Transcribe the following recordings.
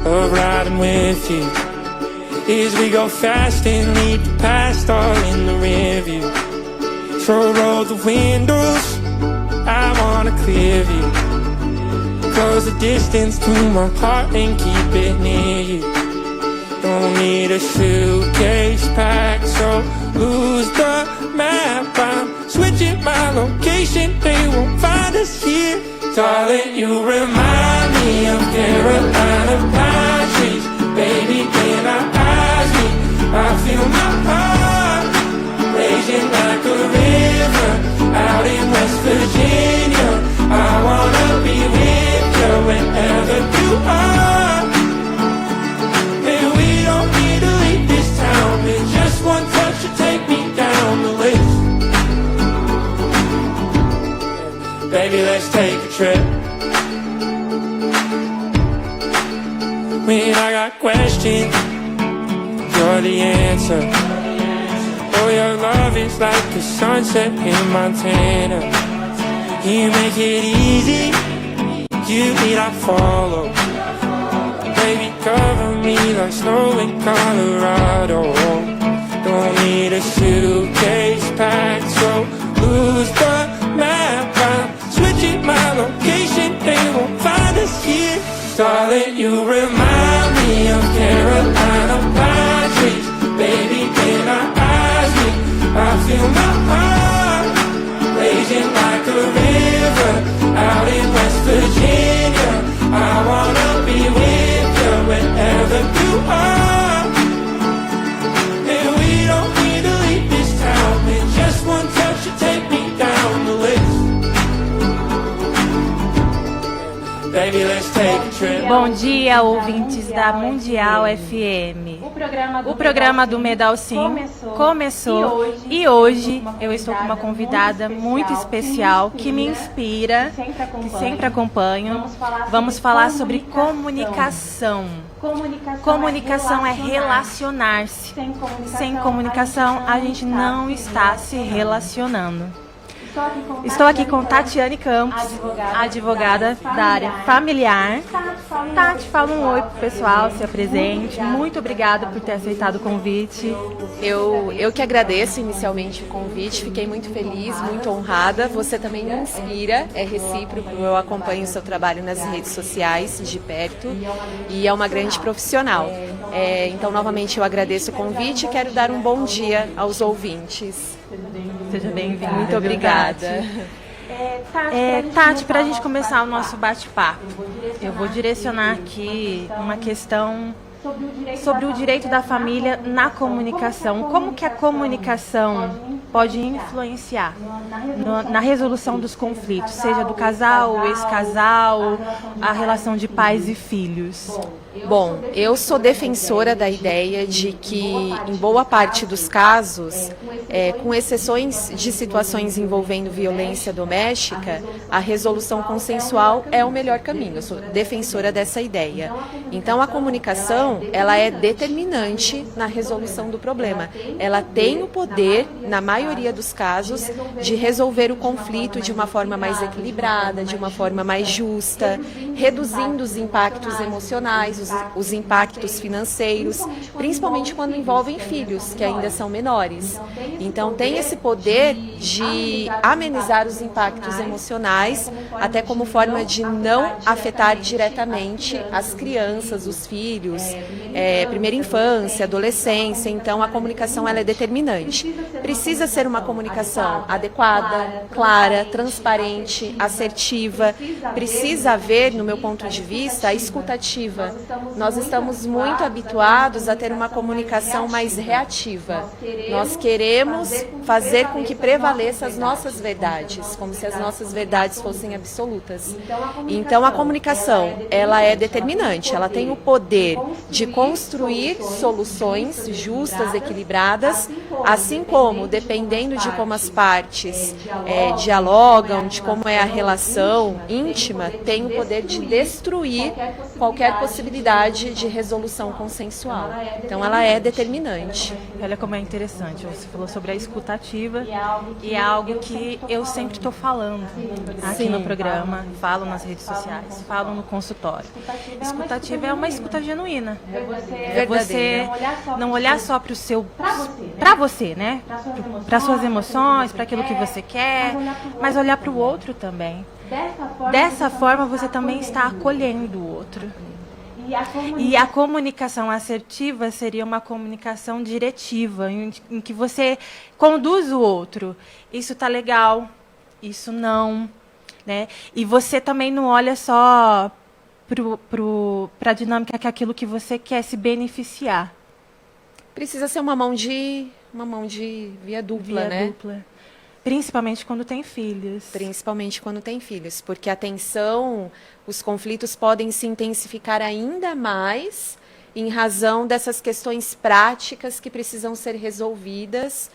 of riding with you. As we go fast and leave the past all in the rearview. So roll the windows, I wanna clear view. Close the distance to my heart and keep it near you. Don't need a suitcase packed, so lose the map. I'm switching my location, they won't find us here. Darling, you remind me of Carolina pine trees. Baby, when I eyes me, I feel my heart raging like a river out in West Virginia. I wanna be with you whenever you are. And we don't need to leave this town. With just one touch to take me down the list. Baby, let's take a trip. When I got questions, you're the answer. Oh, your love is like the sunset in Montana. You make it easy, you lead, I follow. Baby, cover me like snow in Colorado. Don't need a suitcase packed, so lose the map. I'm switching my location, they won't find us here. Darling, you remind me of Carolina pine trees. Baby, when I eyes me, I feel my heart raging like a river out in West Virginia. I wanna be with you wherever you are. And we don't need to leave this town. With just one touch to take me down the list. Baby, let's take a trip. Bom dia, ouvintes da Mundial FM. O programa do Medal Sim começou e hoje eu estou com uma convidada muito especial que me inspira, que sempre acompanho. Vamos falar sobre comunicação. Comunicação é relacionar-se. Sem comunicação, a gente não está se relacionando. Estou aqui com Tatiane Campos, advogada da área familiar. Tati, fala um oi pro pessoal, se apresente. Muito obrigada por ter aceitado o convite. Eu que agradeço inicialmente o convite, fiquei muito feliz, muito honrada. Você também me inspira, é recíproco, eu acompanho o seu trabalho nas redes sociais de perto e é uma grande profissional. Então, novamente, eu agradeço o convite e quero dar um bom dia aos ouvintes. Seja bem-vinda. Muito obrigada. Tati, para a gente começar o nosso bate-papo, eu vou direcionar aqui uma questão sobre o direito da família na comunicação. Como que a comunicação pode influenciar na resolução dos conflitos, seja do casal, ex-casal, a relação de pais e filhos? Bom, eu sou defensora da ideia de que, em boa parte dos casos, com exceções de situações envolvendo violência doméstica, a resolução consensual é o melhor caminho. Eu sou defensora dessa ideia. Então, a comunicação, ela é determinante na resolução do problema. Ela tem o poder, na maioria dos casos, de resolver o conflito de uma forma mais equilibrada, de uma forma mais justa, reduzindo os impactos emocionais, os impactos financeiros, principalmente quando envolvem filhos, que ainda são menores. Então, tem esse poder de amenizar os impactos emocionais, até como forma de não afetar diretamente as crianças, os filhos, primeira infância, adolescência. Então, a comunicação ela é determinante. Precisa ser uma comunicação adequada, clara, transparente, assertiva. Precisa haver, no meu ponto de vista, a escutativa. Nós estamos muito habituados a ter uma comunicação mais reativa. Nós queremos fazer com que prevaleça as nossas verdades, como se as nossas verdades fossem absolutas. Então, a comunicação, ela é determinante, ela tem o poder de construir soluções justas, equilibradas, assim como, dependendo de como as partes dialogam, de como é a relação íntima, tem o poder de destruir qualquer possibilidade de resolução consensual. Então, ela é determinante. Olha como é interessante, você falou sobre a escutativa e é algo que eu sempre estou falando aqui no programa, falo nas redes sociais, falo no consultório. Escutativa é uma escuta genuína. É você não olhar só para você, né? Para suas emoções, para aquilo que você quer, mas olhar para o outro também. Dessa forma você também está acolhendo o outro. E a comunicação assertiva seria uma comunicação diretiva, em que você conduz o outro. Isso tá legal, isso não, né? E você também não olha só para a dinâmica que é aquilo que você quer se beneficiar. Precisa ser uma mão de via dupla, né? Dupla. Principalmente quando tem filhos. Principalmente quando tem filhos, porque a tensão, os conflitos podem se intensificar ainda mais em razão dessas questões práticas que precisam ser resolvidas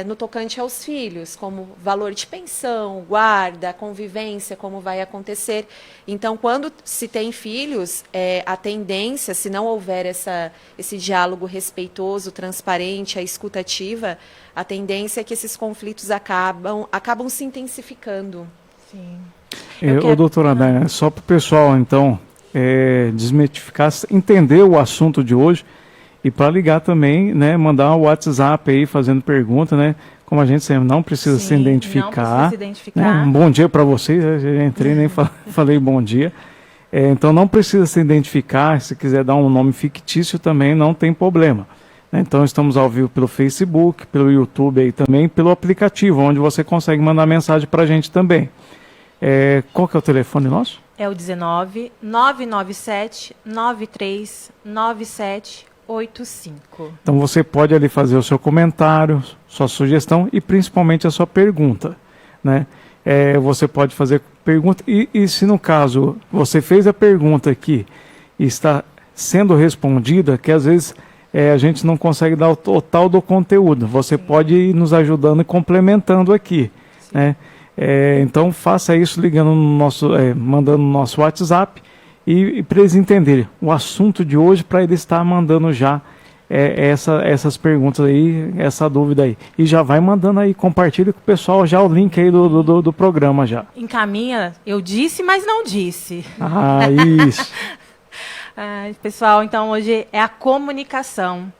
no tocante aos filhos, como valor de pensão, guarda, convivência, como vai acontecer. Então, quando se tem filhos, a tendência, se não houver esse diálogo respeitoso, transparente, a escutativa, a tendência é que esses conflitos acabam se intensificando. Sim. Doutora Dayana, só para o pessoal, então, desmitificar, entender o assunto de hoje, e para ligar também, né, mandar um WhatsApp aí fazendo pergunta, né? Como a gente sempre não precisa se identificar. Não precisa se identificar. Né, um bom dia para vocês, eu entrei nem falei bom dia. Então não precisa se identificar, se quiser dar um nome fictício também não tem problema. Então estamos ao vivo pelo Facebook, pelo YouTube aí também, pelo aplicativo, onde você consegue mandar mensagem para a gente também. Qual que é o telefone nosso? É o 19 997 93 97 85. Então você pode ali fazer o seu comentário, sua sugestão e principalmente a sua pergunta, né? Você pode fazer pergunta e se no caso você fez a pergunta aqui e está sendo respondida, que às vezes a gente não consegue dar o total do conteúdo, você pode ir nos ajudando e complementando aqui, né? Então faça isso ligando no nosso, mandando no nosso WhatsApp e para eles entenderem o assunto de hoje, para eles estar mandando já essas perguntas aí, essa dúvida aí. E já vai mandando aí, compartilha com o pessoal já o link aí do programa já. Encaminha, eu disse, mas não disse. Ah, isso. Pessoal, então hoje é a comunicação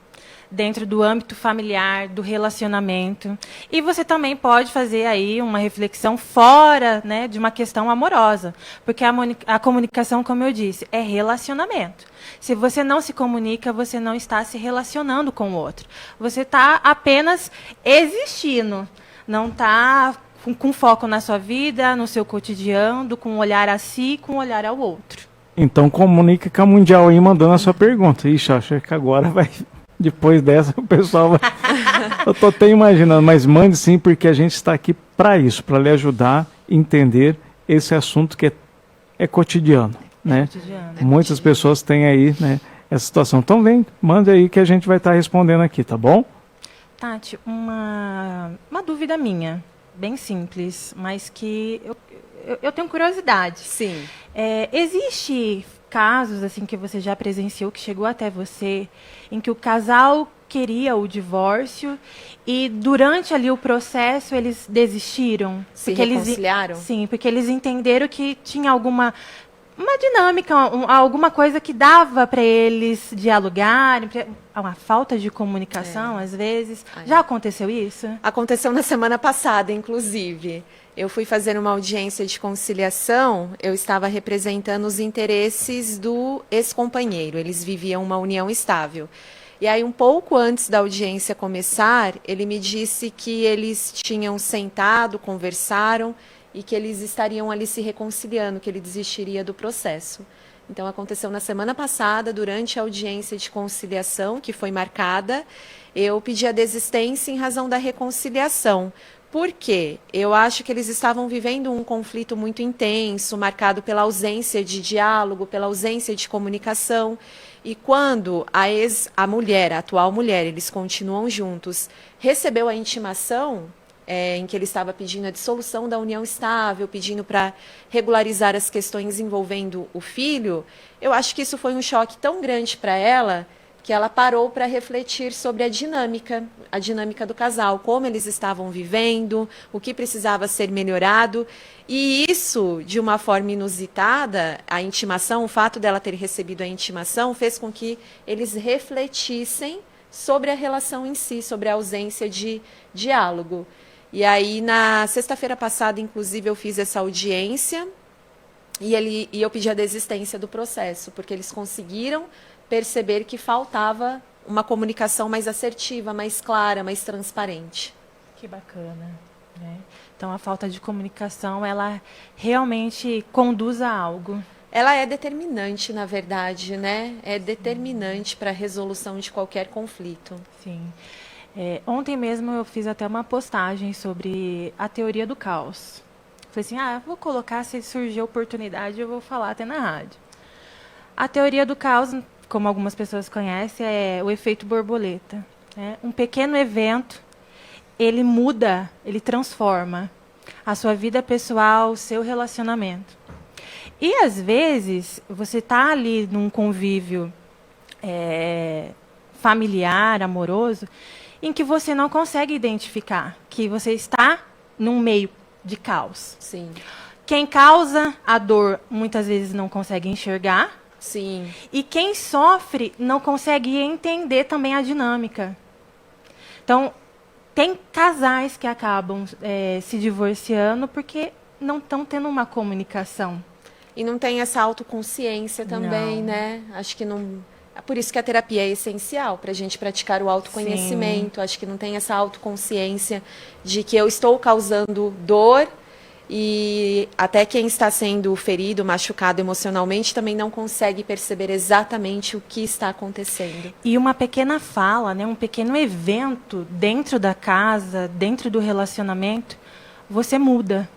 dentro do âmbito familiar, do relacionamento. E você também pode fazer aí uma reflexão fora, né, de uma questão amorosa. Porque a comunicação, como eu disse, é relacionamento. Se você não se comunica, você não está se relacionando com o outro. Você está apenas existindo. Não está com foco na sua vida, no seu cotidiano, com um olhar a si, com um olhar ao outro. Então comunica com a Mundial aí mandando a sua pergunta. Ixi, acho que agora vai... Depois dessa, o pessoal vai... Eu estou até imaginando, mas mande sim, porque a gente está aqui para isso, para lhe ajudar a entender esse assunto que é cotidiano, né? Muitas pessoas têm aí, né, essa situação. Então vem, mande aí que a gente vai estar respondendo aqui, tá bom? Tati, uma dúvida minha, bem simples, mas que eu tenho curiosidade. Sim. Existe casos assim que você já presenciou, que chegou até você, em que o casal queria o divórcio e durante ali o processo eles desistiram? Se reconciliaram? Sim, porque eles entenderam que tinha uma dinâmica, alguma coisa que dava para eles dialogarem, uma falta de comunicação, às vezes. Já aconteceu isso? Aconteceu na semana passada, inclusive. Eu fui fazer uma audiência de conciliação, eu estava representando os interesses do ex-companheiro, eles viviam uma união estável. E aí, um pouco antes da audiência começar, ele me disse que eles tinham sentado, conversaram e que eles estariam ali se reconciliando, que ele desistiria do processo. Então, aconteceu na semana passada, durante a audiência de conciliação, que foi marcada, eu pedi a desistência em razão da reconciliação, Por quê? Eu acho que eles estavam vivendo um conflito muito intenso, marcado pela ausência de diálogo, pela ausência de comunicação. E quando a mulher, a atual mulher, eles continuam juntos, recebeu a intimação em que ele estava pedindo a dissolução da união estável, pedindo para regularizar as questões envolvendo o filho, eu acho que isso foi um choque tão grande para ela, que ela parou para refletir sobre a dinâmica do casal, como eles estavam vivendo, o que precisava ser melhorado. E isso, de uma forma inusitada, a intimação, o fato dela ter recebido a intimação, fez com que eles refletissem sobre a relação em si, sobre a ausência de diálogo. E aí, na sexta-feira passada, inclusive, eu fiz essa audiência e eu pedi a desistência do processo, porque eles conseguiram perceber que faltava uma comunicação mais assertiva, mais clara, mais transparente. Que bacana, né? Então, a falta de comunicação, ela realmente conduz a algo. Ela é determinante, na verdade, né? É determinante para a resolução de qualquer conflito. Sim. Ontem mesmo eu fiz até uma postagem sobre a teoria do caos. Falei assim, vou colocar, se surgir a oportunidade, eu vou falar até na rádio. A teoria do caos, como algumas pessoas conhecem, é o efeito borboleta, né? Um pequeno evento, ele muda, ele transforma a sua vida pessoal, o seu relacionamento. E, às vezes, você está ali num convívio familiar, amoroso, em que você não consegue identificar que você está num meio de caos. Sim. Quem causa a dor, muitas vezes, não consegue enxergar. Sim. E quem sofre não consegue entender também a dinâmica. Então, tem casais que acabam se divorciando porque não estão tendo uma comunicação. E não tem essa autoconsciência também, Não. né? Acho que não... É por isso que a terapia é essencial, para a gente praticar o autoconhecimento. Acho que não tem essa autoconsciência de que eu estou causando dor e até quem está sendo ferido, machucado emocionalmente, também não consegue perceber exatamente o que está acontecendo. E uma pequena fala, né, um pequeno evento dentro da casa, dentro do relacionamento, você muda.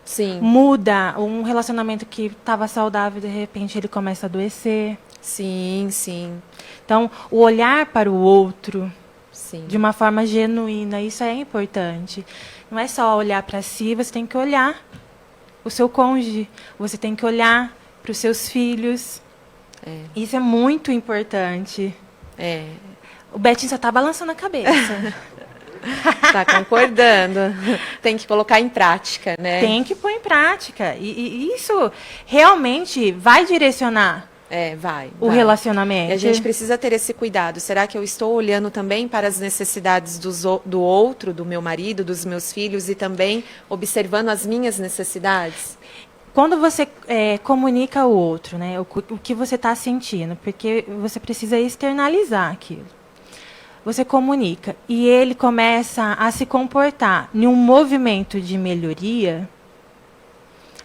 Sim. Muda. Um relacionamento que estava saudável, de repente, ele começa a adoecer. Sim, sim. Então, o olhar para o outro, Sim. de uma forma genuína, isso é importante. Não é só olhar para si, você tem que olhar o seu cônjuge, você tem que olhar para os seus filhos. Isso é muito importante. O Betinho só está balançando a cabeça. Está concordando. Tem que colocar em prática, né? Tem que pôr em prática. E isso realmente vai direcionar vai. o relacionamento. E a gente precisa ter esse cuidado. Será que eu estou olhando também para as necessidades do outro, do meu marido, dos meus filhos, e também observando as minhas necessidades? Quando você comunica ao outro, né, o que você está sentindo, porque você precisa externalizar aquilo. Você comunica e ele começa a se comportar em um movimento de melhoria,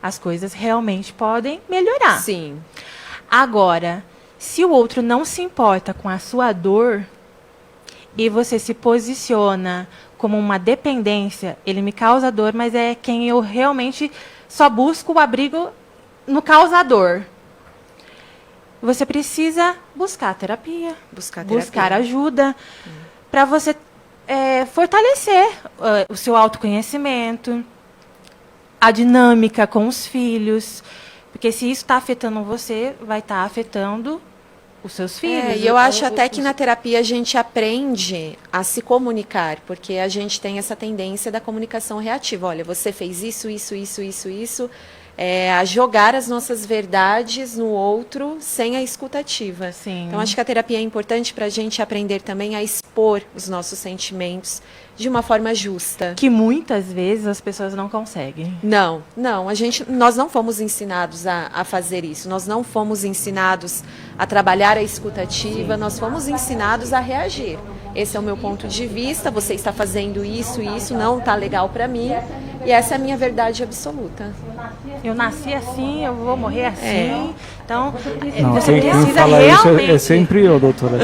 as coisas realmente podem melhorar. Sim. Agora, se o outro não se importa com a sua dor e você se posiciona como uma dependência, ele me causa dor, mas é quem eu realmente só busco o abrigo no causador. Você precisa buscar terapia, buscar ajuda, para você fortalecer o seu autoconhecimento, a dinâmica com os filhos. Porque se isso está afetando você, vai estar afetando os seus filhos. E eu acho até que na terapia a gente aprende a se comunicar, porque a gente tem essa tendência da comunicação reativa. Olha, você fez isso, a jogar as nossas verdades no outro sem a escutativa. Sim. Então, acho que a terapia é importante para a gente aprender também a expor os nossos sentimentos de uma forma justa. Que muitas vezes as pessoas não conseguem. Não. Nós não fomos ensinados a fazer isso. Nós não fomos ensinados a trabalhar a escutativa. Sim. Nós fomos ensinados a reagir. Esse é o meu ponto de vista. Você está fazendo isso, não está legal para mim. E essa é a minha verdade absoluta. Eu nasci assim, eu vou morrer assim. Então, não, você quem precisa fala realmente... isso é sempre eu, doutora.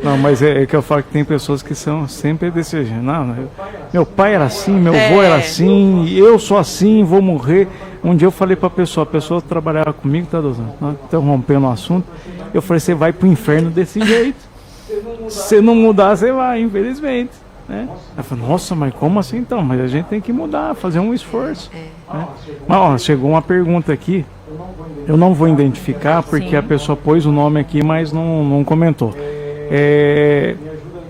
Não, mas é que eu falo que tem pessoas que são sempre desse jeito. Não, meu pai era assim, meu avô era assim, eu sou assim, vou morrer. Um dia eu falei pra pessoa, a pessoa trabalhava comigo, tá, doutor? Nós estamos rompendo o assunto. Eu falei, você vai pro inferno desse jeito. Se não mudar, você vai, infelizmente. Né? Ela falou, nossa, mas como assim então? Mas a gente tem que mudar, fazer um esforço. Né? Mas ó, chegou uma pergunta aqui, eu não vou identificar porque Sim. a pessoa pôs o nome aqui, mas não comentou.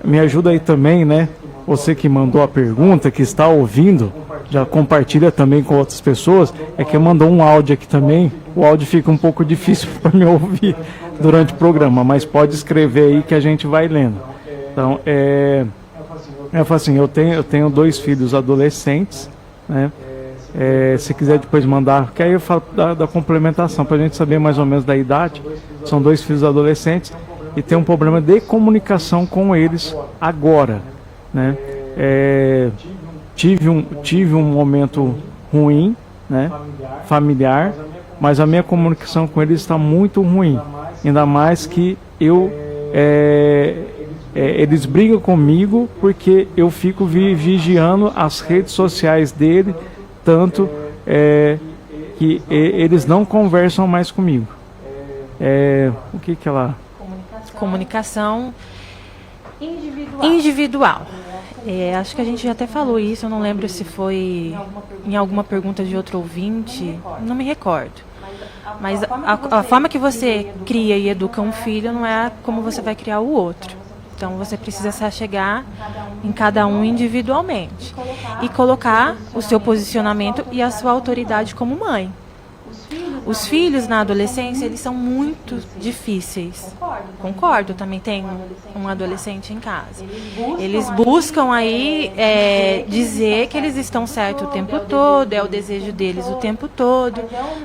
Me ajuda aí também, né? Você que mandou a pergunta, que está ouvindo, já compartilha também com outras pessoas. É que mandou um áudio aqui também. O áudio fica um pouco difícil para me ouvir durante o programa, mas pode escrever aí que a gente vai lendo. Então, eu falo assim, eu tenho 2 filhos adolescentes, né? Se quiser depois mandar, que aí eu falo da complementação, para a gente saber mais ou menos da idade. São 2 filhos adolescentes e tem um problema de comunicação com eles agora, né? Tive um momento ruim, né? Familiar, mas a minha comunicação com eles está muito ruim, ainda mais que eles brigam comigo porque eu fico vigiando as redes sociais dele, tanto que eles não conversam mais comigo. O que ela... Comunicação individual. Acho que a gente já até falou isso, eu não lembro se foi em alguma pergunta de outro ouvinte, não me recordo. Mas a forma que você cria e educa um filho não é como você vai criar o outro. Então você precisa se achegar em cada um individualmente e colocar o seu posicionamento e a sua autoridade como mãe. Os filhos na adolescência, eles são muito difíceis. Concordo, também tenho um adolescente em casa. Eles buscam aí dizer que eles estão certos o tempo todo, é o desejo deles o tempo todo,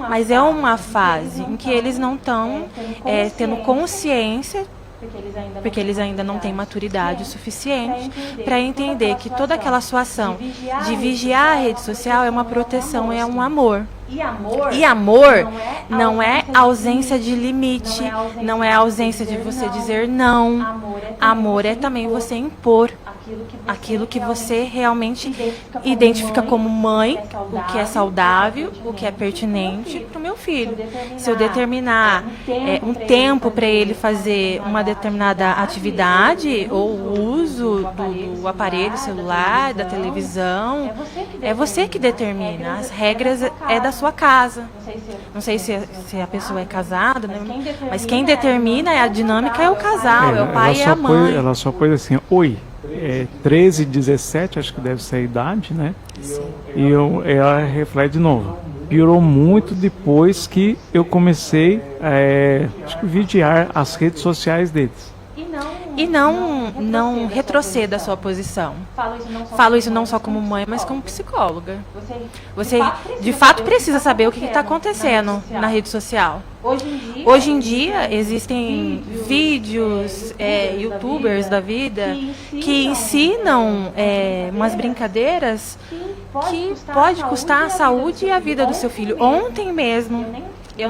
mas é uma fase em que eles não estão tendo consciência, porque eles ainda não têm maturidade o suficiente para entender que toda aquela sua ação de vigiar a rede social é uma proteção, é um amor. E amor não é ausência de limite, não é ausência de você dizer não. Amor é também você impor aquilo que você realmente identifica como mãe, o que é saudável, o que é pertinente para o meu filho. Se eu determinar um tempo para ele fazer uma determinada atividade ou o uso do aparelho celular, da televisão, é você que determina. As regras é da sua casa. Não sei se a pessoa é casada, né? Mas quem determina a dinâmica é o casal, é o pai e a mãe. Ela só pôs assim, oi. 13, 17, acho que deve ser a idade, né? Sim. E ela reflete de novo. Piorou muito depois que eu comecei a vigiar as redes sociais deles. E não retroceda a sua posição. Falo isso não só como mãe, mas como psicóloga. Você de fato precisa saber o que está acontecendo na rede social. Hoje em dia existem vídeos, youtubers da vida que ensinam umas brincadeiras que pode custar a saúde e a vida do seu filho. Ontem mesmo, eu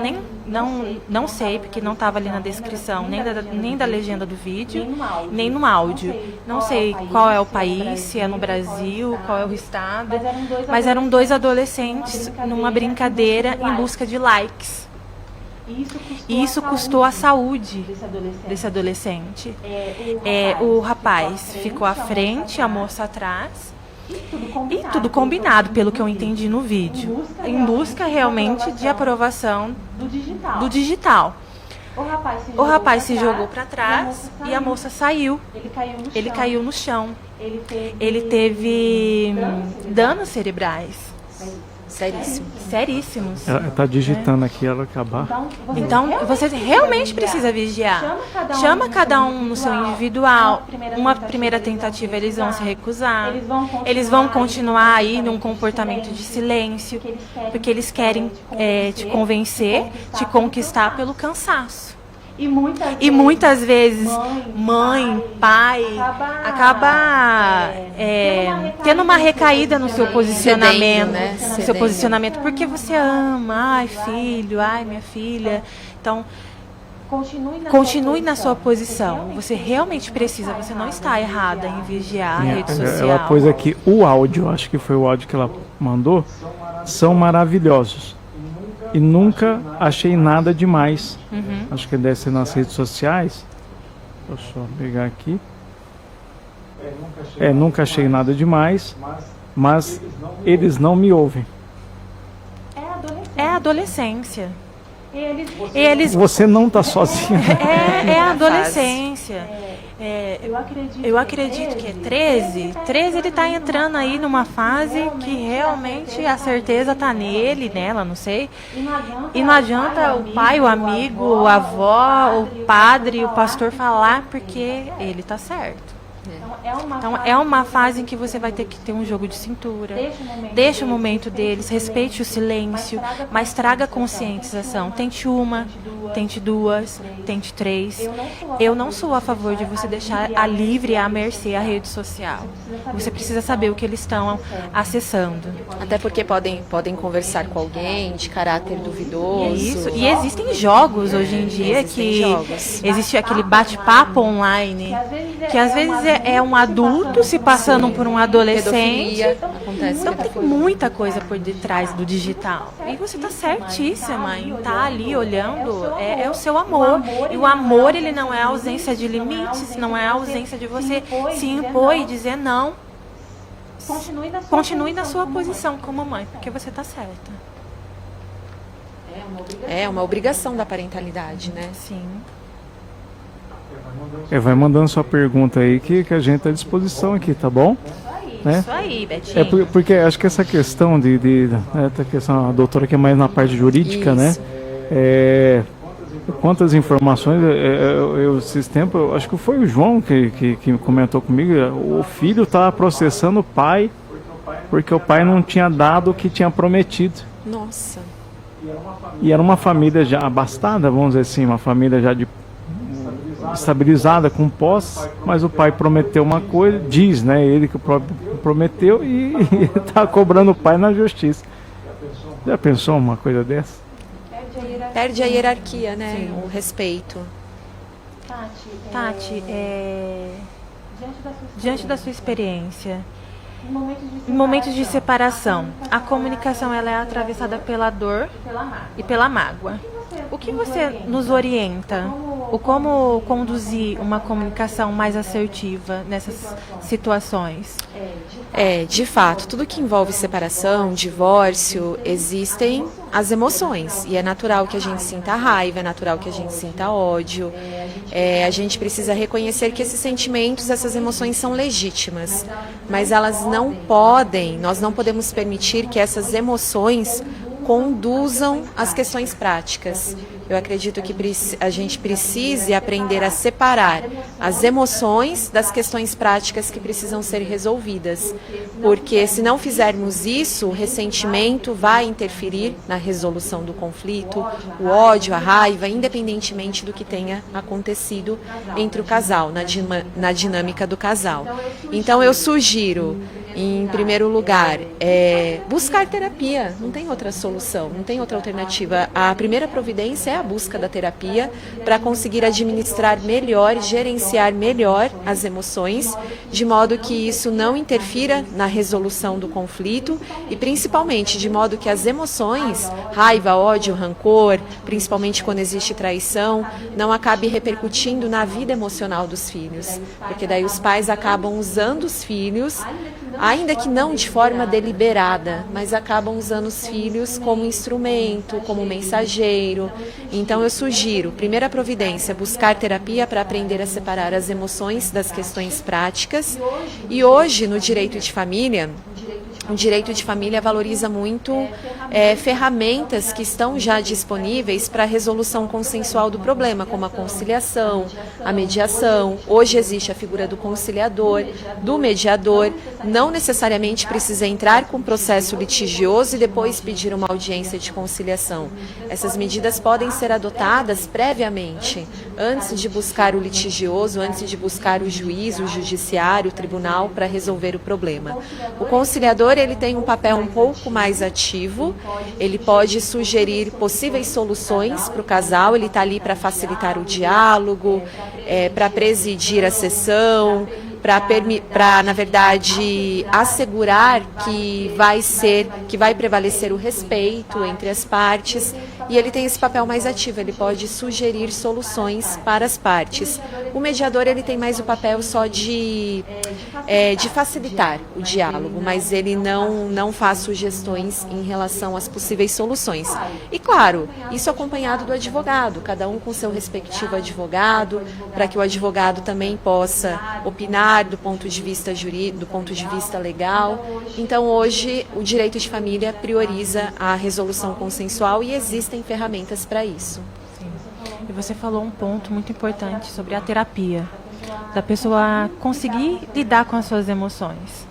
não sei, porque não estava ali na descrição, nem da legenda do vídeo, nem no áudio. Não sei qual é o país, se é no Brasil, qual é o estado, mas eram 2 adolescentes numa brincadeira em busca de likes. E isso custou a saúde desse adolescente. O rapaz ficou à frente, a moça atrás. E tudo combinado, pelo que eu entendi no vídeo, em busca realmente de aprovação do digital. O rapaz se jogou para trás e a moça saiu. Ele caiu no chão. Ele teve danos cerebrais. Seríssimos. Ela está digitando aqui, ela acabar. Então, você realmente precisa vigiar. Chama cada um no seu individual. Uma primeira tentativa, eles vão se recusar. Eles vão continuar aí num comportamento de silêncio, porque eles querem te convencer, te conquistar pelo cansaço. E muitas vezes mãe, pai acaba tendo uma recaída no seu posicionamento, no seu posicionamento, porque você ama, ai filho, ai minha filha. Então Continue na sua posição. Você realmente precisa, você não está errada em vigiar a rede social. Ela pôs aqui o áudio, acho que foi o áudio que ela mandou, são maravilhosos. E nunca achei nada demais. Acho que deve ser nas redes sociais. Deixa eu só pegar aqui. Nunca achei nada demais, mas eles não me ouvem. É a adolescência. Você não está sozinha. É a adolescência. Eu acredito que é 13. 13 ele está entrando aí numa fase que realmente a certeza está nele, nela, não sei. E não adianta o pai, o amigo, a avó, o padre, o pastor falar porque ele está certo. Então é uma fase em que você vai ter que ter um jogo de cintura. Deixa o momento deles, respeite o silêncio, mas traga conscientização. Tente uma, tente duas, tente três. Eu não sou a favor de você deixar a livre, à mercê a rede social. Você precisa saber o que eles estão acessando. Até porque podem conversar com alguém de caráter duvidoso. Isso. E existem jogos hoje em dia que existe aquele bate-papo online, que às vezes é um adulto se passando por um adolescente. Então tem muita coisa por detrás do digital. E você está certíssima em estar ali olhando, é o seu amor. E o amor, ele não é a ausência de limites, não é a ausência de você se impor e dizer não. Continue na sua posição como mãe, porque você está certa. É uma obrigação da parentalidade, né? Sim. Vai mandando sua pergunta aí que a gente está à disposição aqui, tá bom? Isso aí, Betinho. Porque acho que essa questão essa questão, a doutora que é mais na parte jurídica, né? Quantas informações, esses tempos, eu acho que foi o João que comentou comigo, o filho estava processando o pai porque o pai não tinha dado o que tinha prometido. Nossa. E era uma família já abastada, vamos dizer assim, uma família já estabilizada com posse, mas o pai prometeu uma coisa, diz, né, ele que prometeu e está cobrando o pai na justiça. Já pensou uma coisa dessa? Perde a hierarquia, né? Sim. O respeito. Tati, diante da sua experiência, em momentos de separação, a comunicação ela é atravessada pela dor e pela mágoa. O que você nos orienta? O como conduzir uma comunicação mais assertiva nessas situações? De fato, tudo que envolve separação, divórcio, existem as emoções. E é natural que a gente sinta raiva, é natural que a gente sinta ódio. A gente precisa reconhecer que esses sentimentos, essas emoções são legítimas. Mas nós não podemos permitir que essas emoções conduzam as questões práticas. Eu acredito que a gente precise aprender a separar as emoções das questões práticas que precisam ser resolvidas. Porque se não fizermos isso, o ressentimento vai interferir na resolução do conflito, o ódio, a raiva, independentemente do que tenha acontecido entre o casal, na dinâmica do casal. Então eu sugiro, em primeiro lugar, buscar terapia. Não tem outra solução, não tem outra alternativa. A primeira providência é a busca da terapia para conseguir administrar melhor, gerenciar melhor as emoções, de modo que isso não interfira na resolução do conflito e principalmente de modo que as emoções, raiva, ódio, rancor, principalmente quando existe traição, não acabe repercutindo na vida emocional dos filhos, porque daí os pais acabam usando os filhos, ainda que não de forma deliberada, mas acabam usando os filhos como instrumento, como mensageiro. Então eu sugiro, primeira providência, buscar terapia para aprender a separar as emoções das questões práticas. E hoje, no direito de família, o direito de família valoriza muito ferramentas que estão já disponíveis para a resolução consensual do problema, como a conciliação, a mediação. Hoje existe a figura do conciliador, do mediador. Não necessariamente precisa entrar com processo litigioso e depois pedir uma audiência de conciliação. Essas medidas podem ser adotadas previamente, antes de buscar o litigioso, antes de buscar o juiz, o judiciário, o tribunal para resolver o problema. O conciliador, ele tem um papel um pouco mais ativo, ele pode sugerir possíveis soluções para o casal, ele está ali para facilitar o diálogo, para presidir a sessão, para, na verdade, assegurar que vai prevalecer o respeito entre as partes, e ele tem esse papel mais ativo, ele pode sugerir soluções para as partes. O mediador, ele tem mais o papel só de facilitar o diálogo, mas ele não faz sugestões em relação às possíveis soluções. E claro, isso acompanhado do advogado, cada um com seu respectivo advogado, para que o advogado também possa opinar do ponto de vista jurídico, do ponto de vista legal. Então, hoje, o direito de família prioriza a resolução consensual e existem ferramentas para isso. Sim. E você falou um ponto muito importante sobre a terapia, da pessoa conseguir lidar com as suas emoções.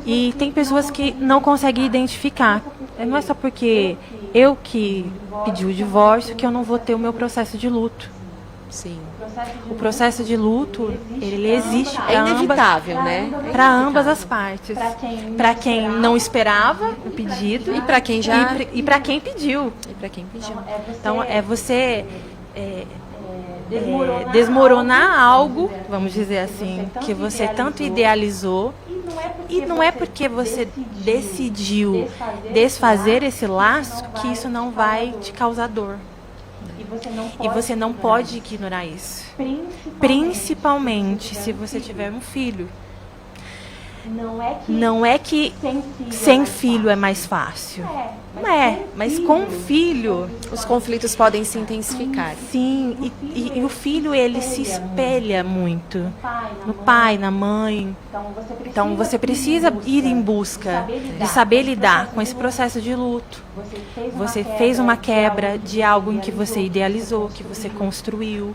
E tem pessoas que não conseguem identificar. Não é só porque eu que pedi o divórcio que eu não vou ter o meu processo de luto. Sim. O processo de luto, ele existe é inevitável, né? Para ambas as partes. Para quem não esperava o pedido e para quem já e para quem pediu. Então é você desmoronar algo, vamos dizer assim, que você tanto idealizou. E não é porque você decidiu desfazer esse laço que isso não vai te causar dor. E você não pode ignorar isso. Principalmente se você tiver um filho. Não é que sem filho é mais fácil. Não é, mas com um filho os conflitos podem se intensificar. Sim, e o filho, ele se espelha muito no pai, na mãe. Então você precisa ir em busca de saber lidar com esse processo de luto. Você fez uma quebra de algo em que você idealizou, que você construiu.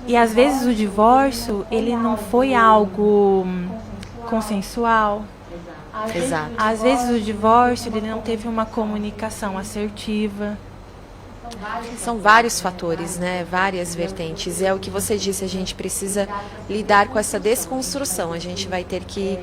E às vezes o divórcio, ele não foi algo consensual. Exato. Às vezes o divórcio, ele não teve uma comunicação assertiva. São vários fatores, né? Várias vertentes. E é o que você disse, a gente precisa lidar com essa desconstrução. A gente vai ter que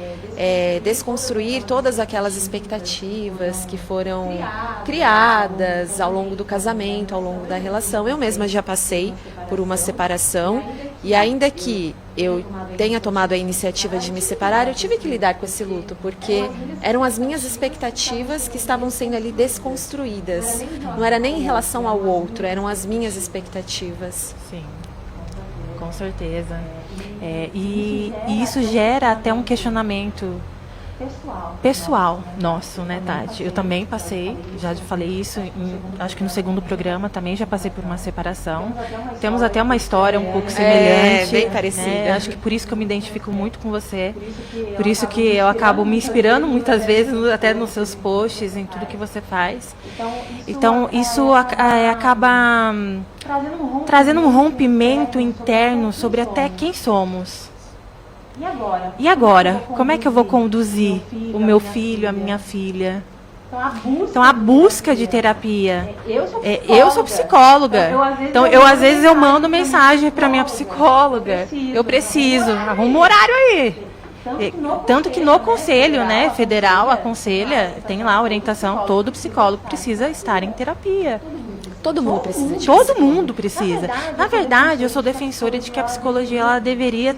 desconstruir todas aquelas expectativas que foram criadas ao longo do casamento, ao longo da relação. Eu mesma já passei por uma separação e ainda que eu tenha tomado a iniciativa de me separar, eu tive que lidar com esse luto, porque eram as minhas expectativas que estavam sendo ali desconstruídas. Não era nem em relação ao outro, eram as minhas expectativas. Sim, com certeza. E isso gera até um questionamento pessoal nosso, né, Tati? Eu também passei, já falei isso, acho que no segundo programa também já passei por uma separação. Temos até uma história um pouco semelhante. Bem parecida. Né? Acho que por isso que eu me identifico muito com você, por isso que eu acabo me inspirando muitas vezes, até nos seus posts, em tudo que você faz. Então, isso acaba trazendo um rompimento interno sobre até quem somos. E agora? Como é que eu vou conduzir o meu filho, a minha filha? Então, a busca de terapia. Eu sou psicóloga. Então, às vezes eu mando mensagem para minha psicóloga. Eu preciso. Arruma um horário aí. Tanto que no conselho, né, federal aconselha, tem lá a orientação, todo psicólogo precisa estar em terapia. Todo mundo precisa disso. Todo mundo precisa. Na verdade, eu sou defensora de que a psicologia, ela deveria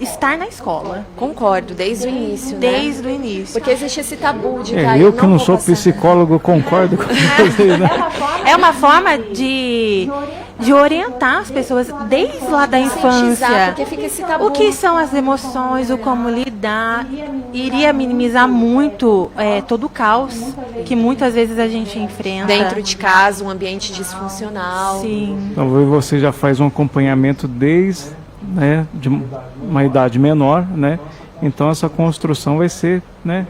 estar na escola. Concordo, desde o início, Desde o início. Porque existe esse tabu de eu que não sou psicólogo, concordo com você, né? É uma forma de orientar as pessoas desde lá da infância. Porque fica esse tabu. O que são as emoções, o como lidar. Iria minimizar muito todo o caos que muitas vezes a gente enfrenta. Dentro de casa, um ambiente disfuncional. Sim. Talvez você já faz um acompanhamento desde, né, de uma idade menor, né? Então essa construção vai ser, né,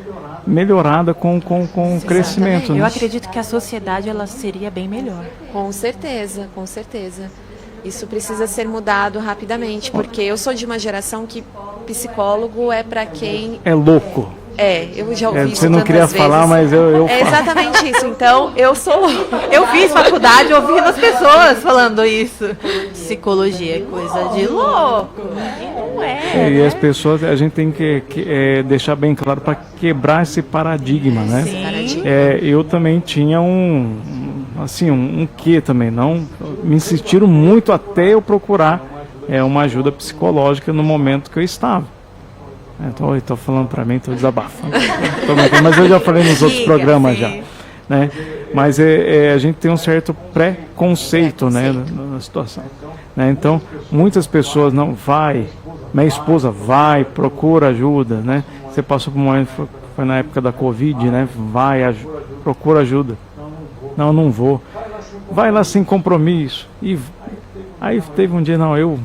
melhorada com o crescimento. Eu né? acredito que a sociedade, ela seria bem melhor. Com certeza, com certeza. Isso precisa ser mudado rapidamente, porque eu sou de uma geração que psicólogo é para quem é louco. Eu já ouvi isso Você não queria falar, mas eu É falo. exatamente isso. Então, eu sou... Eu fiz faculdade ouvindo as pessoas falando isso. Psicologia é coisa de louco. E não é. E as pessoas, a gente tem que deixar bem claro para quebrar esse paradigma, né? Sim. Eu também tinha um quê também, não me insistiram muito até eu procurar uma ajuda psicológica no momento que eu estava. Então, eu estou falando para mim, estou desabafando. Mas eu já falei nos outros programas já, né? Mas a gente tem um certo preconceito, né, na situação, né? Então, muitas pessoas não vai, minha esposa vai, procura ajuda, né? Você passou por um momento, foi na época da Covid, né? Procura ajuda. Não vou. Vai lá sem compromisso. E aí teve um dia, eu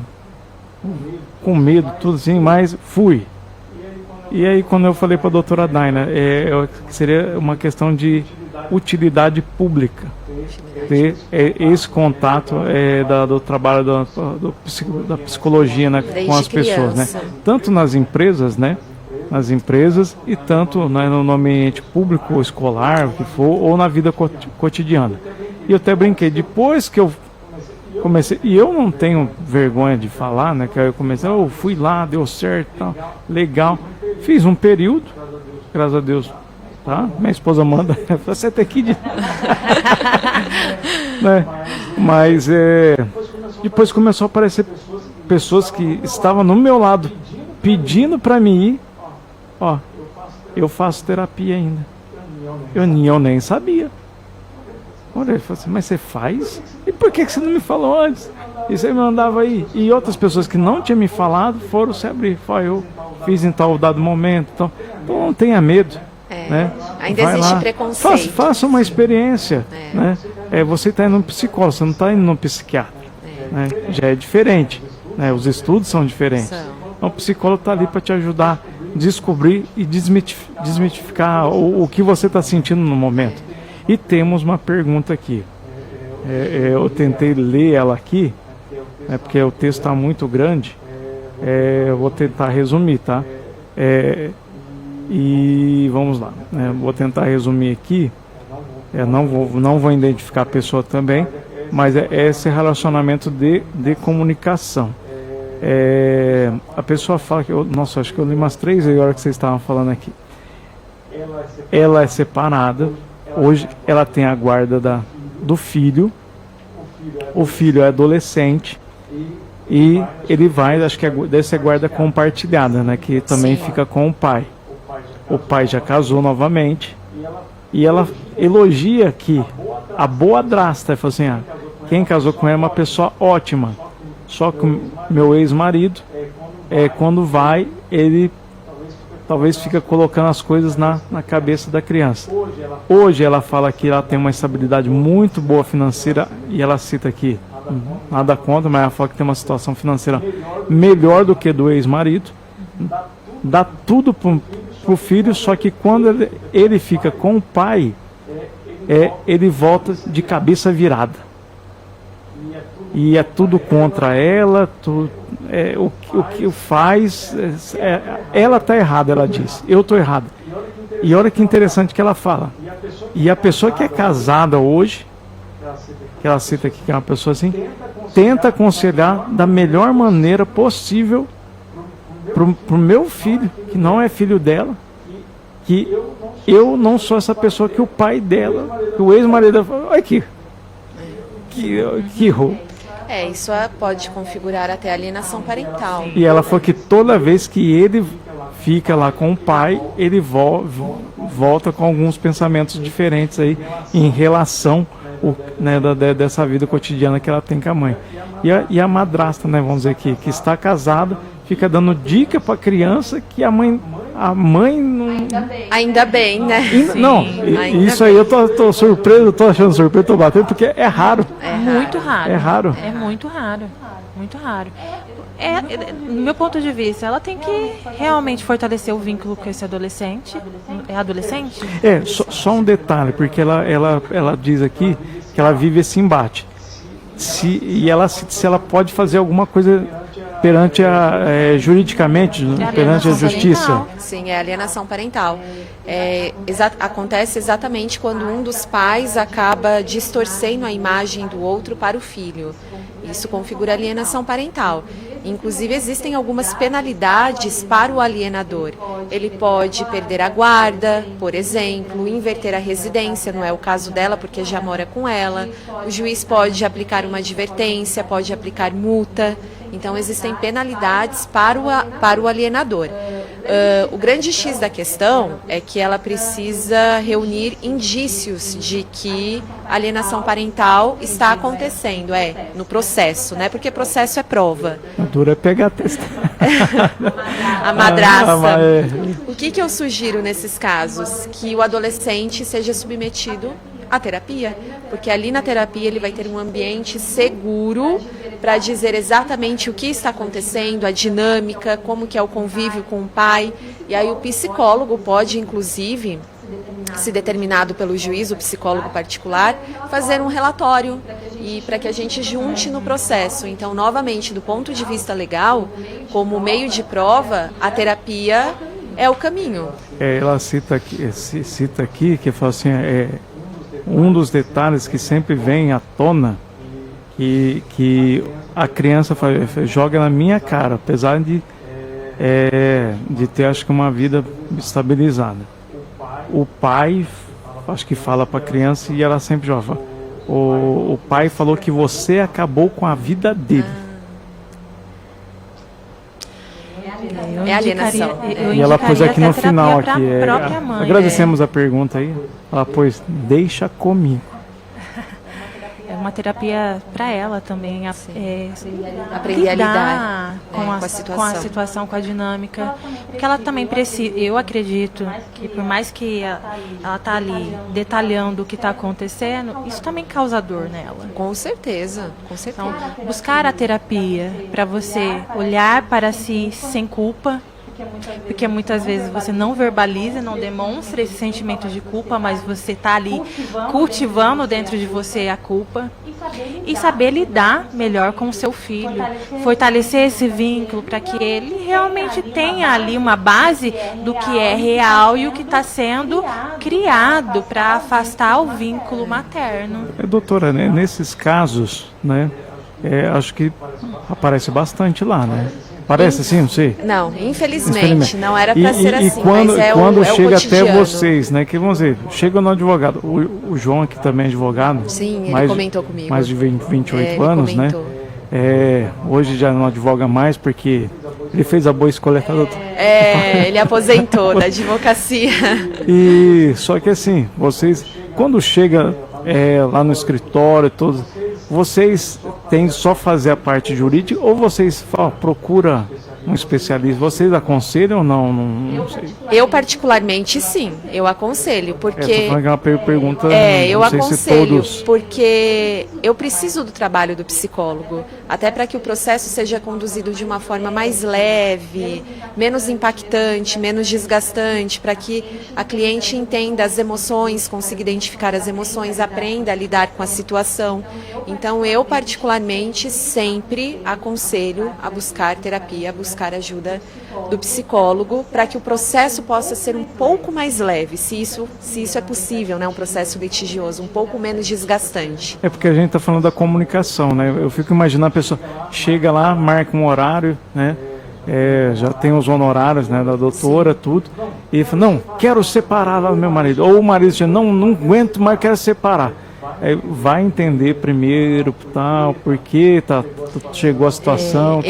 com medo, tudo assim, mas fui. E aí quando eu falei para a doutora Daina, seria uma questão de utilidade pública, ter esse contato do trabalho da psicologia, né, com as pessoas, né? Tanto nas empresas, né? Nas empresas e tanto, né, no ambiente público ou escolar, o que for, ou na vida cotidiana. E eu até brinquei, depois que eu comecei, e eu não tenho vergonha de falar, né, que eu comecei, eu fui lá, deu certo, tal, legal, fiz um período, graças a Deus, tá? Minha esposa manda, você tem que ir, né? Mas depois começou a aparecer pessoas que estavam no meu lado, pedindo para mim ir. Eu faço terapia ainda. Eu nem sabia. Olha, ele falou assim, mas você faz? E por que você não me falou antes? E você me mandava aí. E outras pessoas que não tinham me falado foram se abrir. Eu fiz em tal dado momento. Então não tenha medo. Né? Ainda vai existe lá, preconceito. Faça uma experiência. Né? Você está indo no psicólogo, você não está indo no psiquiatra. Né? Já é diferente. Né? Os estudos são diferentes. Então o psicólogo está ali para te ajudar a descobrir e desmitificar o que você está sentindo no momento. E temos uma pergunta aqui. Eu tentei ler ela aqui, porque o texto está muito grande. Eu vou tentar resumir, tá? E vamos lá. Vou tentar resumir aqui. Não vou identificar a pessoa também, mas é esse relacionamento de comunicação. A pessoa fala que... Nossa, acho que eu li umas 3 vezes a hora que vocês estavam falando aqui. Ela é separada. Hoje ela tem a guarda do filho. O filho é adolescente. E ele vai, acho que deve ser guarda compartilhada, né? Que também fica com o pai. O pai já casou novamente. E ela elogia que a boadrasta, falou assim, quem casou com ela é uma pessoa ótima. Só que o meu ex-marido, quando vai, ele talvez fica colocando as coisas na cabeça da criança. Hoje ela fala que ela tem uma estabilidade muito boa financeira, e ela cita aqui, nada contra, mas ela fala que tem uma situação financeira melhor do que do ex-marido. Dá tudo pro filho, só que quando ele fica com o pai, ele volta de cabeça virada. E é tudo contra ela, o que faz, ela está errada, ela diz, eu estou errado. E olha que interessante que ela fala. E a pessoa que é casada hoje, que ela cita aqui, que é uma pessoa assim, tenta aconselhar da melhor maneira possível pro meu filho, que não é filho dela, que eu não sou essa pessoa que o pai dela, que o ex-marido dela falou, olha aqui, que errou. Isso pode configurar até alienação parental. E ela falou que toda vez que ele fica lá com o pai, ele volta com alguns pensamentos diferentes aí em relação dessa vida cotidiana que ela tem com a mãe. E a madrasta, né, vamos dizer que está casada, fica dando dica para a criança que a mãe não... Ainda bem, né? Isso aí eu tô surpreso, tô achando surpreso, tô batendo, porque é raro. Muito raro. É raro. É muito raro. Muito raro. No meu ponto de vista, ela tem que realmente fortalecer o vínculo com esse adolescente. É adolescente? Só um detalhe, porque ela diz aqui que ela vive esse embate. Se ela pode fazer alguma coisa perante juridicamente, perante a justiça. Sim, é alienação parental. Acontece exatamente quando um dos pais acaba distorcendo a imagem do outro para o filho. Isso configura alienação parental. Inclusive, existem algumas penalidades para o alienador. Ele pode perder a guarda, por exemplo, inverter a residência, não é o caso dela, porque já mora com ela. O juiz pode aplicar uma advertência, pode aplicar multa. Então, existem penalidades para o alienador. O grande X da questão é que ela precisa reunir indícios de que a alienação parental está acontecendo, no processo, né? Porque processo é prova. Dura é pegar a testa. A madraça. O que eu sugiro nesses casos? Que o adolescente seja submetido à terapia, porque ali na terapia ele vai ter um ambiente seguro para dizer exatamente o que está acontecendo, a dinâmica, como que é o convívio com o pai. E aí o psicólogo pode, inclusive, se determinado pelo juiz, o psicólogo particular, fazer um relatório e para que a gente junte no processo. Então, novamente, do ponto de vista legal, como meio de prova, a terapia é o caminho. Ela cita aqui que fala assim, um dos detalhes que sempre vem à tona que a criança joga na minha cara, apesar de ter, acho que, uma vida estabilizada. O pai, acho que fala para a criança e ela sempre joga. O pai falou que você acabou com a vida dele. É alienação. E ela pôs aqui no final, aqui, mãe, agradecemos a pergunta aí. Ela pôs, deixa comigo. É uma terapia para ela também, aprender a lidar com a situação, com a dinâmica. Porque ela também precisa, eu acredito que por mais que ela tá ali detalhando o que está acontecendo, isso também causa dor nela. Com certeza, com certeza. Então, buscar a terapia para você olhar para si sem culpa, porque muitas vezes você não verbaliza, não demonstra esse sentimento de culpa, mas você está ali cultivando dentro de você a culpa. E saber lidar melhor com o seu filho, fortalecer esse vínculo para que ele realmente tenha ali uma base do que é real e o que está sendo criado para afastar o vínculo materno. Doutora, né, nesses casos, né, acho que aparece bastante lá, né? Parece assim, não sei? Não, infelizmente, não era para ser assim, quando, mas quando o chega cotidiano. até vocês, né, que vamos dizer, chega no advogado, o João aqui também é advogado. Sim, ele comentou comigo. Mais de 28 ele anos, comentou. Né? Hoje já não advoga mais porque ele fez a boa escolha. Ele aposentou da advocacia. E só que assim, vocês, quando chega lá no escritório, todos, vocês têm só fazer a parte jurídica ou vocês procuram um especialista? Vocês aconselham ou não? Não sei. Eu particularmente sim, eu aconselho, porque... Tô falando que é uma pergunta, eu não sei aconselho, se todos... porque eu preciso do trabalho do psicólogo, até para que o processo seja conduzido de uma forma mais leve, menos impactante, menos desgastante, para que a cliente entenda as emoções, consiga identificar as emoções, aprenda a lidar com a situação. Então, eu particularmente sempre aconselho a buscar terapia, a buscar ajuda do psicólogo para que o processo possa ser um pouco mais leve, se isso é possível, né? Um processo litigioso, um pouco menos desgastante. É porque a gente está falando da comunicação, né? Eu fico imaginando a pessoa chega lá, marca um horário, né? Já tem os honorários, né, da doutora, sim, tudo, e fala, não, quero separar lá do meu marido, ou o marido diz, não aguento mais, quero separar. Vai entender primeiro, tal, por que chegou a situação,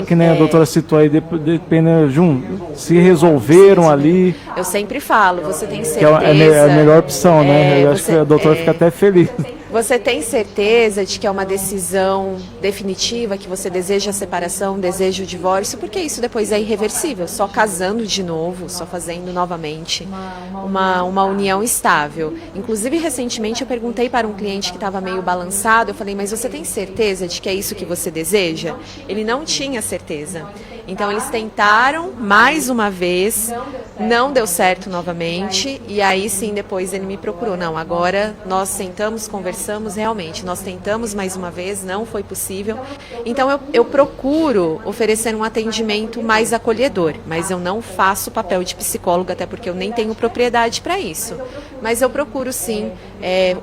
que nem a doutora citou aí, dependendo, se resolveram ali. Eu sempre falo, você tem certeza. Que é a melhor opção, né? Eu acho que a doutora fica até feliz. Você tem certeza de que é uma decisão definitiva, que você deseja a separação, deseja o divórcio, porque isso depois é irreversível, só casando de novo, só fazendo novamente uma união estável. Inclusive, recentemente eu perguntei para um cliente que estava meio balançado, eu falei, mas você tem certeza de que é isso que você deseja? Ele não tinha certeza. Então eles tentaram mais uma vez, não deu certo novamente, e aí sim depois ele me procurou. Não, agora nós sentamos, conversamos, realmente, nós tentamos mais uma vez, não foi possível. Então eu procuro oferecer um atendimento mais acolhedor, mas eu não faço papel de psicóloga, até porque eu nem tenho propriedade para isso. Mas eu procuro sim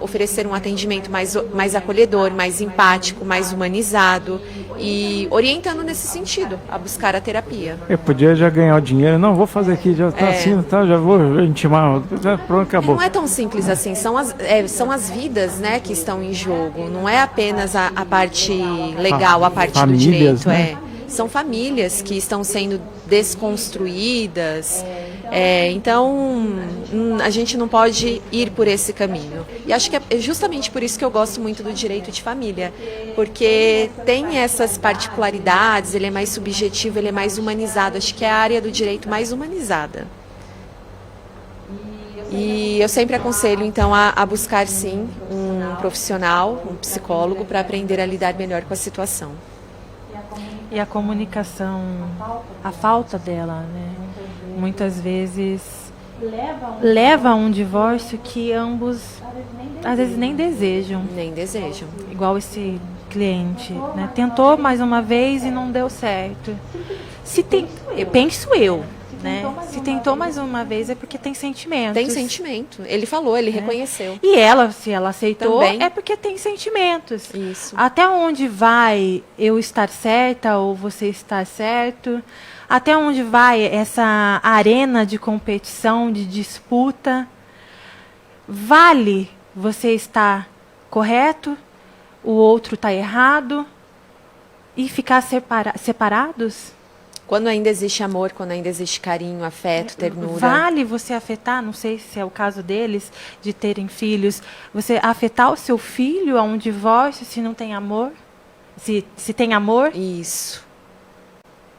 oferecer um atendimento mais acolhedor, mais empático, mais humanizado e orientando nesse sentido, a buscar a terapia. Eu podia já ganhar o dinheiro, não, vou fazer aqui, já está assim, tá, já vou intimar, já, pronto, acabou. Não é tão simples assim, são as vidas, né, que estão em jogo, não é apenas a parte legal, a parte famílias, do direito, né? São famílias que estão sendo desconstruídas, então a gente não pode ir por esse caminho. E acho que é justamente por isso que eu gosto muito do direito de família, porque tem essas particularidades, ele é mais subjetivo, ele é mais humanizado, acho que é a área do direito mais humanizada. E eu sempre aconselho, então, a buscar, sim, um profissional, um psicólogo, para aprender a lidar melhor com a situação. E a comunicação, a falta dela, né? Muitas vezes leva a um divórcio que ambos, às vezes, nem desejam. Nem desejam. Igual esse cliente, né? Tentou mais uma vez e não deu certo. Penso eu, né? Se tentou mais uma vez é porque tem sentimentos. Tem sentimento. Ele falou, ele reconheceu. E ela, se ela aceitou, Também. é porque tem sentimentos. Isso. Até onde vai eu estar certa ou você estar certo? Até onde vai essa arena de competição, de disputa? Vale você estar correto, o outro está errado e ficar separados? Quando ainda existe amor, quando ainda existe carinho, afeto, ternura. Vale você afetar, não sei se é o caso deles, de terem filhos, você afetar o seu filho a um divórcio se não tem amor? Se tem amor? Isso.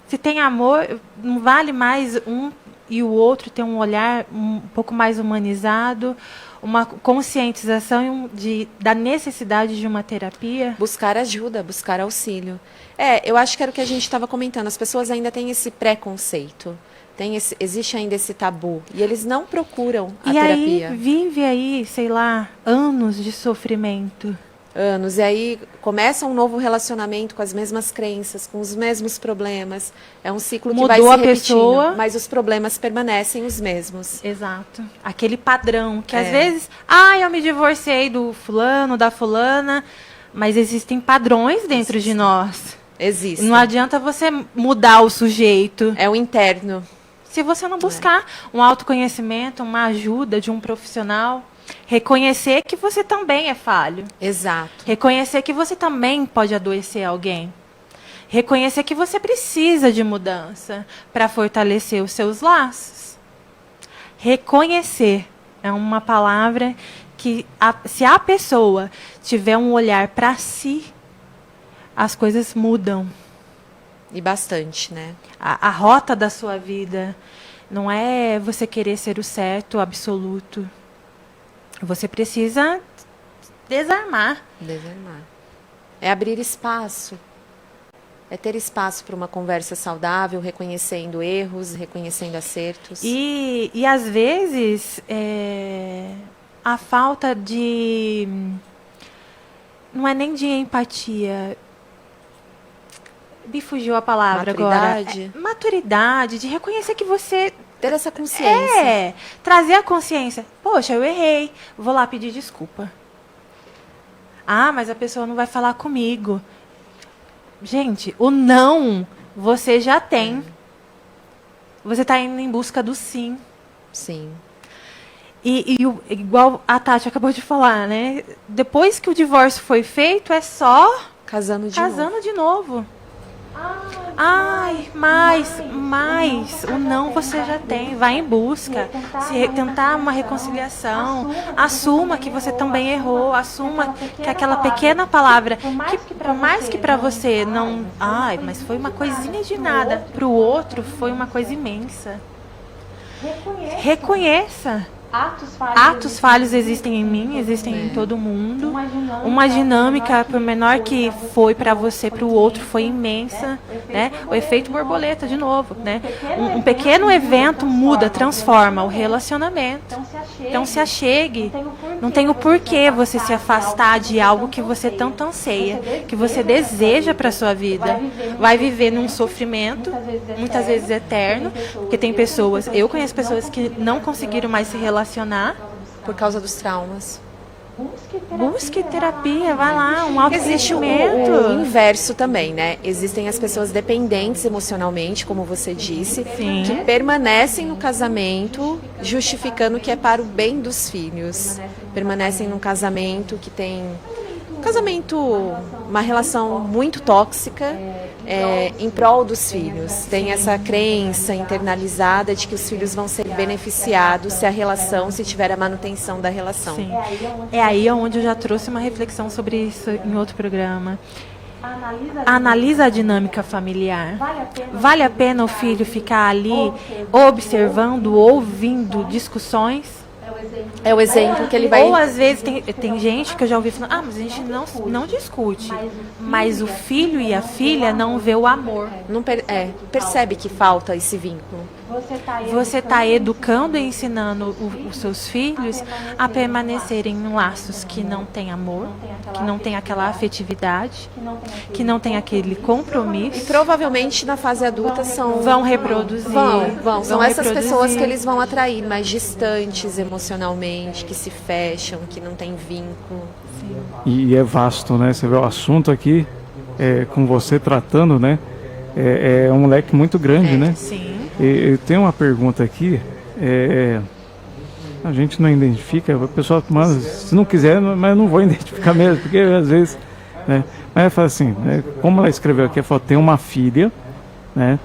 Se tem amor, não vale mais um e o outro ter um olhar um pouco mais humanizado, uma conscientização da necessidade de uma terapia? Buscar ajuda, buscar auxílio. Eu acho que era o que a gente estava comentando. As pessoas ainda têm esse preconceito. Existe ainda esse tabu. E eles não procuram a terapia. E aí, vive aí, sei lá, anos de sofrimento. Anos. E aí começa um novo relacionamento com as mesmas crenças, com os mesmos problemas. É um ciclo que vai se repetindo, pessoa, mas os problemas permanecem os mesmos. Exato. Aquele padrão que às É. vezes, eu me divorciei do fulano, da fulana, mas existem padrões dentro de nós. Existe. Não adianta você mudar o sujeito. É o interno. Se você não buscar um autoconhecimento, uma ajuda de um profissional, reconhecer que você também é falho. Exato. Reconhecer que você também pode adoecer alguém. Reconhecer que você precisa de mudança para fortalecer os seus laços. Reconhecer é uma palavra que, se a pessoa tiver um olhar para si, as coisas mudam. E bastante, né? A rota da sua vida não é você querer ser o certo absoluto. Você precisa desarmar. Desarmar. É abrir espaço. É ter espaço para uma conversa saudável, reconhecendo erros, reconhecendo acertos. E às vezes, a falta de... Não é nem de empatia. Me fugiu a palavra Maturidade. agora. Maturidade, de reconhecer que você... Ter essa consciência. Trazer a consciência. Poxa, eu errei. Vou lá pedir desculpa. Mas a pessoa não vai falar comigo. Gente, o não você já tem. Você está indo em busca do sim. Sim. Igual a Tati acabou de falar, né? Depois que o divórcio foi feito, é só Casando de novo. Mas o não você já tem. Vai em busca. Tentar uma reconciliação. Assuma que você também errou. Assuma que aquela pequena palavra, que por mais que para você não... mas foi uma coisinha de nada. Para o outro foi uma coisa imensa. Reconheça. Atos falhos existem em mim, existem em todo mundo. Uma dinâmica, por menor que foi para você, para o outro, foi imensa, né? O efeito borboleta, de novo, né? Um pequeno evento muda, transforma o relacionamento. Então se achegue. Não tem o porquê você se afastar de algo que você tanto anseia, que você deseja para sua vida. Vai viver num sofrimento, muitas vezes eterno, porque tem pessoas, eu conheço pessoas que não conseguiram mais se relacionar Por causa dos traumas. Busque terapia, vai lá, um Existe autoconhecimento. o inverso também, né? Existem as pessoas dependentes emocionalmente, como você disse, Sim. que permanecem no casamento justificando que é para o bem dos filhos. Permanecem num casamento que tem... uma relação muito tóxica em prol dos filhos. Tem essa crença internalizada de que os filhos vão ser beneficiados se tiver a manutenção da relação. Sim. É aí onde eu já trouxe uma reflexão sobre isso em outro programa. Analisa a dinâmica familiar. Vale a pena o filho ficar ali observando, ouvindo discussões? É o exemplo que ele vai... Ou às vezes tem gente que eu já ouvi falando, mas a gente não discute. Mas o filho e a filha não vê o amor. Percebe que falta esse vínculo. Você está educando e ensinando os seus filhos a permanecerem em laços que não têm amor, que não tem aquela afetividade, que não tem aquele compromisso. E provavelmente na fase adulta vão reproduzir. São essas pessoas que eles vão atrair, mais distantes emocionalmente, que se fecham, que não têm vínculo. E é vasto, né? Você vê o assunto aqui, com você tratando, né? É um leque muito grande, né? Sim. Eu tenho uma pergunta aqui, a gente não identifica, a pessoa manda, se não quiser, mas eu não vou identificar mesmo, porque às vezes, né, mas ela fala assim, né, como ela escreveu aqui, ela falou, tem uma filha, né,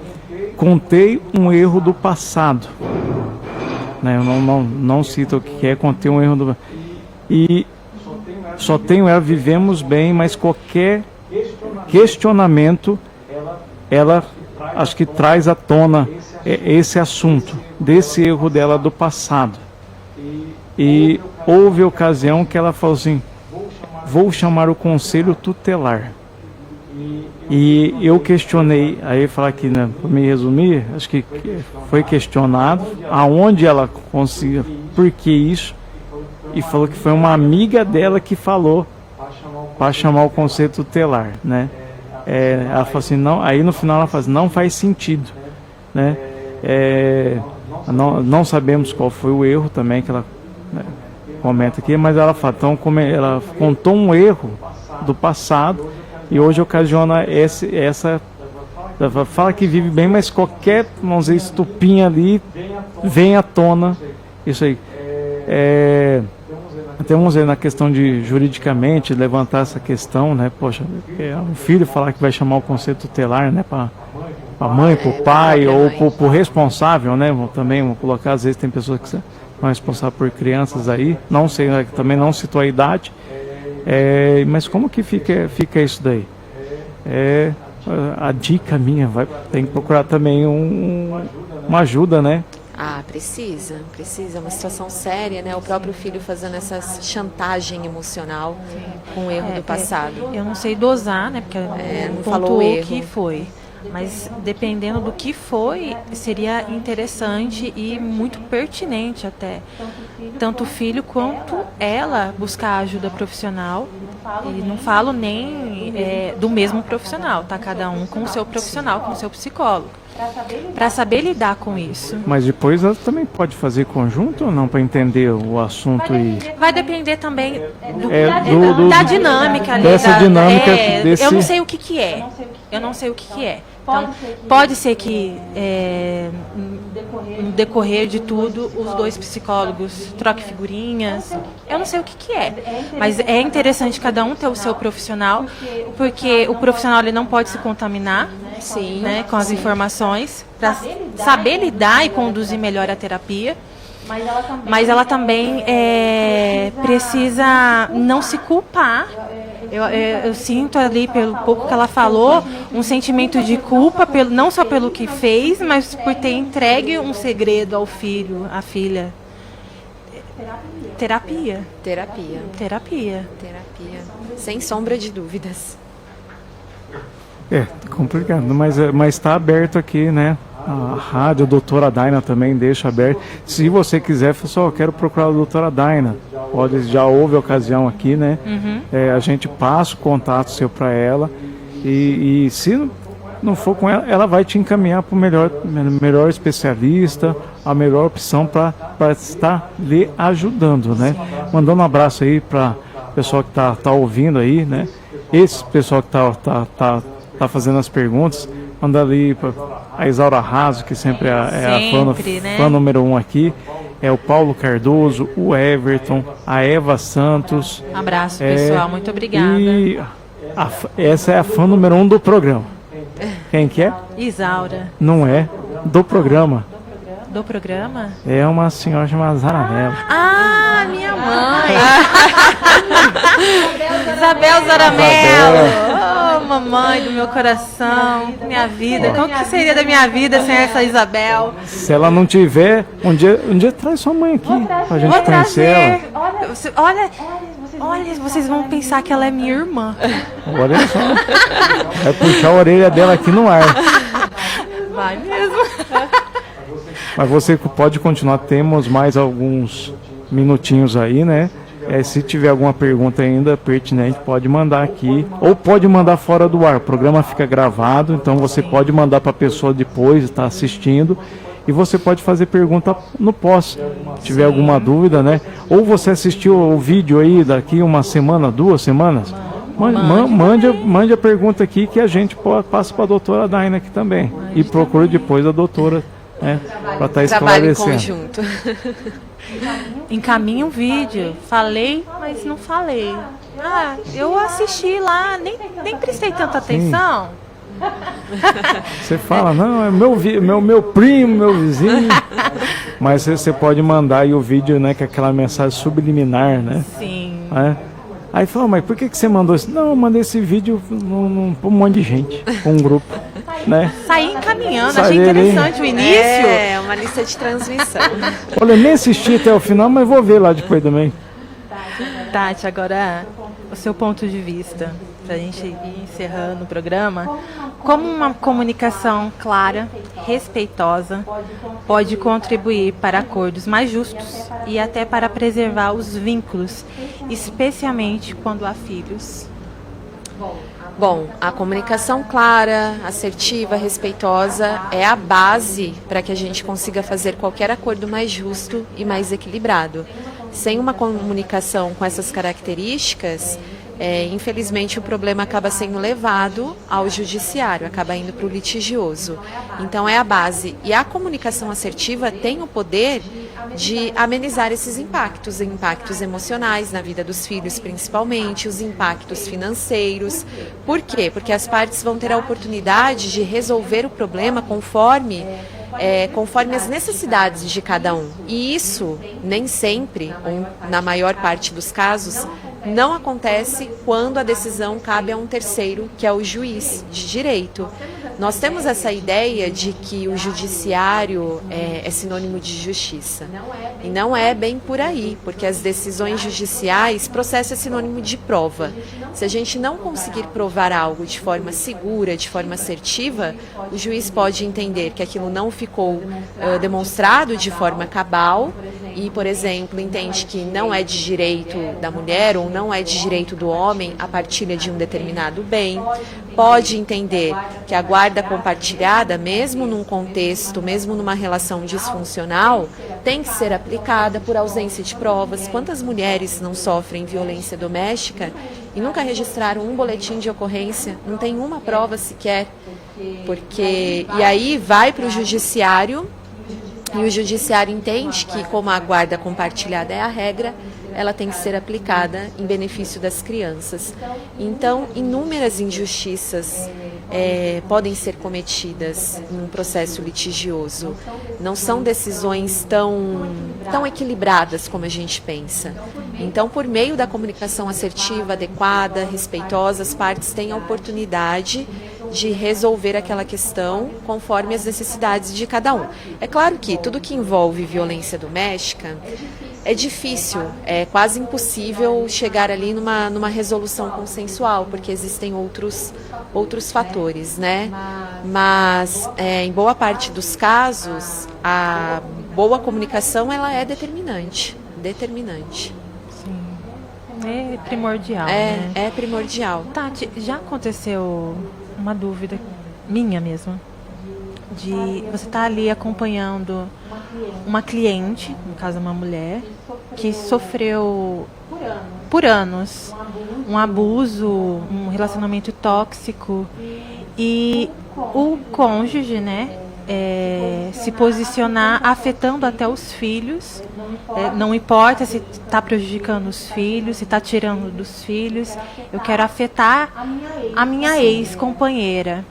contei um erro do passado, né, eu não cito o que é, contei um erro do e só tenho ela, vivemos bem, mas qualquer questionamento, ela acho que traz à tona esse assunto, desse erro dela do passado. E houve ocasião que ela falou assim, vou chamar o conselho tutelar. E eu questionei, aí falar aqui, né, para me resumir, acho que foi questionado aonde ela conseguia, por que isso, e falou que foi uma amiga dela que falou para chamar o conselho tutelar, né? Ela falou assim, não, aí no final ela falou assim, não faz sentido, né? Não sabemos qual foi o erro também que ela, né, comenta aqui, mas ela fala, então, ela contou um erro do passado e hoje ocasiona essa ela fala que vive bem, mas qualquer, vamos dizer, estupinha ali vem à tona isso aí. Até vamos dizer, na questão de juridicamente levantar essa questão, né? Poxa, um filho falar que vai chamar o conselho tutelar, né? Para a mãe, para o pai ou para o responsável, né? Também vou colocar, às vezes tem pessoas que são responsáveis por crianças aí, não sei, né, também não citou a idade, mas como que fica isso daí? A dica minha, tem que procurar também uma ajuda, né? Precisa, é uma situação séria, né? O próprio filho fazendo essa chantagem emocional com o erro do passado. Eu não sei dosar, né? Porque não pontuou falou o erro. que foi. Mas dependendo do que foi, seria interessante e muito pertinente até. Tanto o filho quanto ela buscar ajuda profissional. E não falo nem do mesmo profissional, tá? Cada um com o seu profissional, com o seu psicólogo. Para saber lidar com isso. Mas depois ela também pode fazer conjunto ou não, para entender o assunto? Vai depender também da dinâmica ali. Dessa dinâmica. Eu não sei o que é. Eu não sei o que é. Então, pode ser que no decorrer de tudo os dois psicólogos troquem figurinhas. Eu não sei o que é. Mas é interessante cada um ter o seu profissional, porque o profissional ele não pode se contaminar, Sim, né, com as informações, para saber lidar e conduzir melhor a terapia. Mas ela também precisa não se culpar. Eu sinto ali, pelo pouco que ela falou, um sentimento de culpa, não só pelo que fez, mas por ter entregue um segredo ao filho, à filha. Terapia. Terapia. Terapia. Terapia. Sem sombra de dúvidas. É complicado, mas está aberto aqui, né? A rádio, a doutora Daina também deixa aberto. Se você quiser, só eu quero procurar a doutora Daina. Pode, já houve ocasião aqui, né? A gente passa o contato seu para ela e se não for com ela, ela vai te encaminhar para o melhor especialista, a melhor opção para estar lhe ajudando, né? Mandando um abraço aí para o pessoal que tá ouvindo aí, né? Esse pessoal que tá fazendo as perguntas, manda ali para a Isaura Raso, que sempre é a fã número 1 aqui, é o Paulo Cardoso, o Everton, a Eva Santos. Abraço, pessoal, muito obrigada. E essa é a fã número 1 do programa. Quem que é? Isaura. Não é, do programa. Do programa? É uma senhora chamada Zaramella. Ah, minha mãe! Isabel Zaramella! Oh, mamãe do meu coração, minha vida. Como que seria da minha vida sem essa Isabel? Se ela não tiver, um dia traz sua mãe aqui pra gente conhecer ela. Olha, vocês vão pensar que ela é minha irmã. Olha só. Vai puxar a orelha dela aqui no ar. Vai mesmo. Mas você pode continuar, temos mais alguns minutinhos aí, né? Se tiver alguma pergunta ainda pertinente, pode mandar aqui. Ou pode mandar fora do ar. O programa fica gravado, então você pode mandar para a pessoa depois, estar assistindo. E você pode fazer pergunta no pós, se tiver alguma dúvida, né? Ou você assistiu o vídeo aí daqui uma semana, 2 semanas? Mande a pergunta aqui que a gente passa para a doutora Daina aqui também. E procure depois a doutora, né? Para estar esclarecendo. Trabalho em conjunto. Encaminha um vídeo. Falei, mas não falei. Eu assisti lá, nem prestei tanta atenção. Você fala, não, é meu primo, meu vizinho. Mas você pode mandar aí o vídeo, né, com aquela mensagem subliminar, né? Sim. Aí fala, mas por que você mandou isso? Não, eu mandei esse vídeo para um monte de gente, para um grupo, né? Saí encaminhando, achei interessante o início. É, uma lista de transmissão. Olha, eu nem assisti até o final, mas vou ver lá depois também. Tati, agora o seu ponto de vista, para a gente ir encerrando o programa. Como uma comunicação clara, respeitosa, pode contribuir para acordos mais justos e até para preservar os vínculos, especialmente quando há filhos? Bom, a comunicação clara, assertiva, respeitosa é a base para que a gente consiga fazer qualquer acordo mais justo e mais equilibrado. Sem uma comunicação com essas características, infelizmente o problema acaba sendo levado ao judiciário, acaba indo para o litigioso. Então é a base. E a comunicação assertiva tem o poder de amenizar esses impactos emocionais na vida dos filhos principalmente, os impactos financeiros. Por quê? Porque as partes vão ter a oportunidade de resolver o problema conforme as necessidades de cada um. E isso, nem sempre, ou na maior parte dos casos, não acontece quando a decisão cabe a um terceiro, que é o juiz de direito. Nós temos essa ideia de que o judiciário é sinônimo de justiça. E não é bem por aí, porque as decisões judiciais, processo é sinônimo de prova. Se a gente não conseguir provar algo de forma segura, de forma assertiva, o juiz pode entender que aquilo não ficou demonstrado de forma cabal e, por exemplo, entende que não é de direito da mulher ou não é de direito do homem a partilha de um determinado bem. Pode entender que a guarda compartilhada, mesmo num contexto, mesmo numa relação disfuncional, tem que ser aplicada por ausência de provas. Quantas mulheres não sofrem violência doméstica e nunca registraram um boletim de ocorrência? Não tem uma prova sequer. E aí vai para o judiciário e o judiciário entende que, como a guarda compartilhada é a regra, ela tem que ser aplicada em benefício das crianças. Então, inúmeras injustiças podem ser cometidas em um processo litigioso. Não são decisões tão equilibradas como a gente pensa. Então, por meio da comunicação assertiva, adequada, respeitosa, as partes têm a oportunidade de resolver aquela questão conforme as necessidades de cada um. É claro que tudo que envolve violência doméstica é difícil, é quase impossível chegar ali numa resolução consensual, porque existem outros fatores, né? Mas em boa parte dos casos, a boa comunicação ela é determinante. É primordial, É, né? é primordial. Tati, já aconteceu uma dúvida minha mesmo, de você estar ali acompanhando uma cliente, no caso uma mulher, que sofreu por anos um abuso, um relacionamento tóxico, e o cônjuge, né, se posicionar afetando até os filhos, não importa se está prejudicando os filhos, se está tirando dos filhos, eu quero afetar a minha ex-companheira.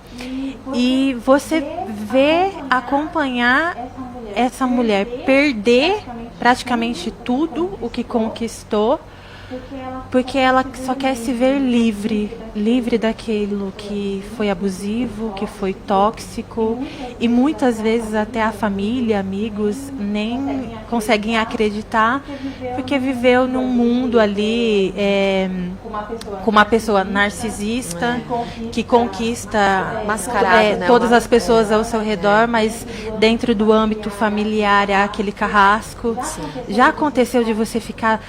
E você vê, acompanhar essa mulher perder praticamente tudo o que conquistou, porque ela só quer se ver livre daquilo que foi abusivo, que foi tóxico, e muitas vezes até a família, amigos, nem conseguem acreditar, porque viveu num mundo ali com uma pessoa narcisista, que conquista Mascarado, né? todas as pessoas ao seu redor, mas dentro do âmbito familiar é aquele carrasco. Já aconteceu de você ficar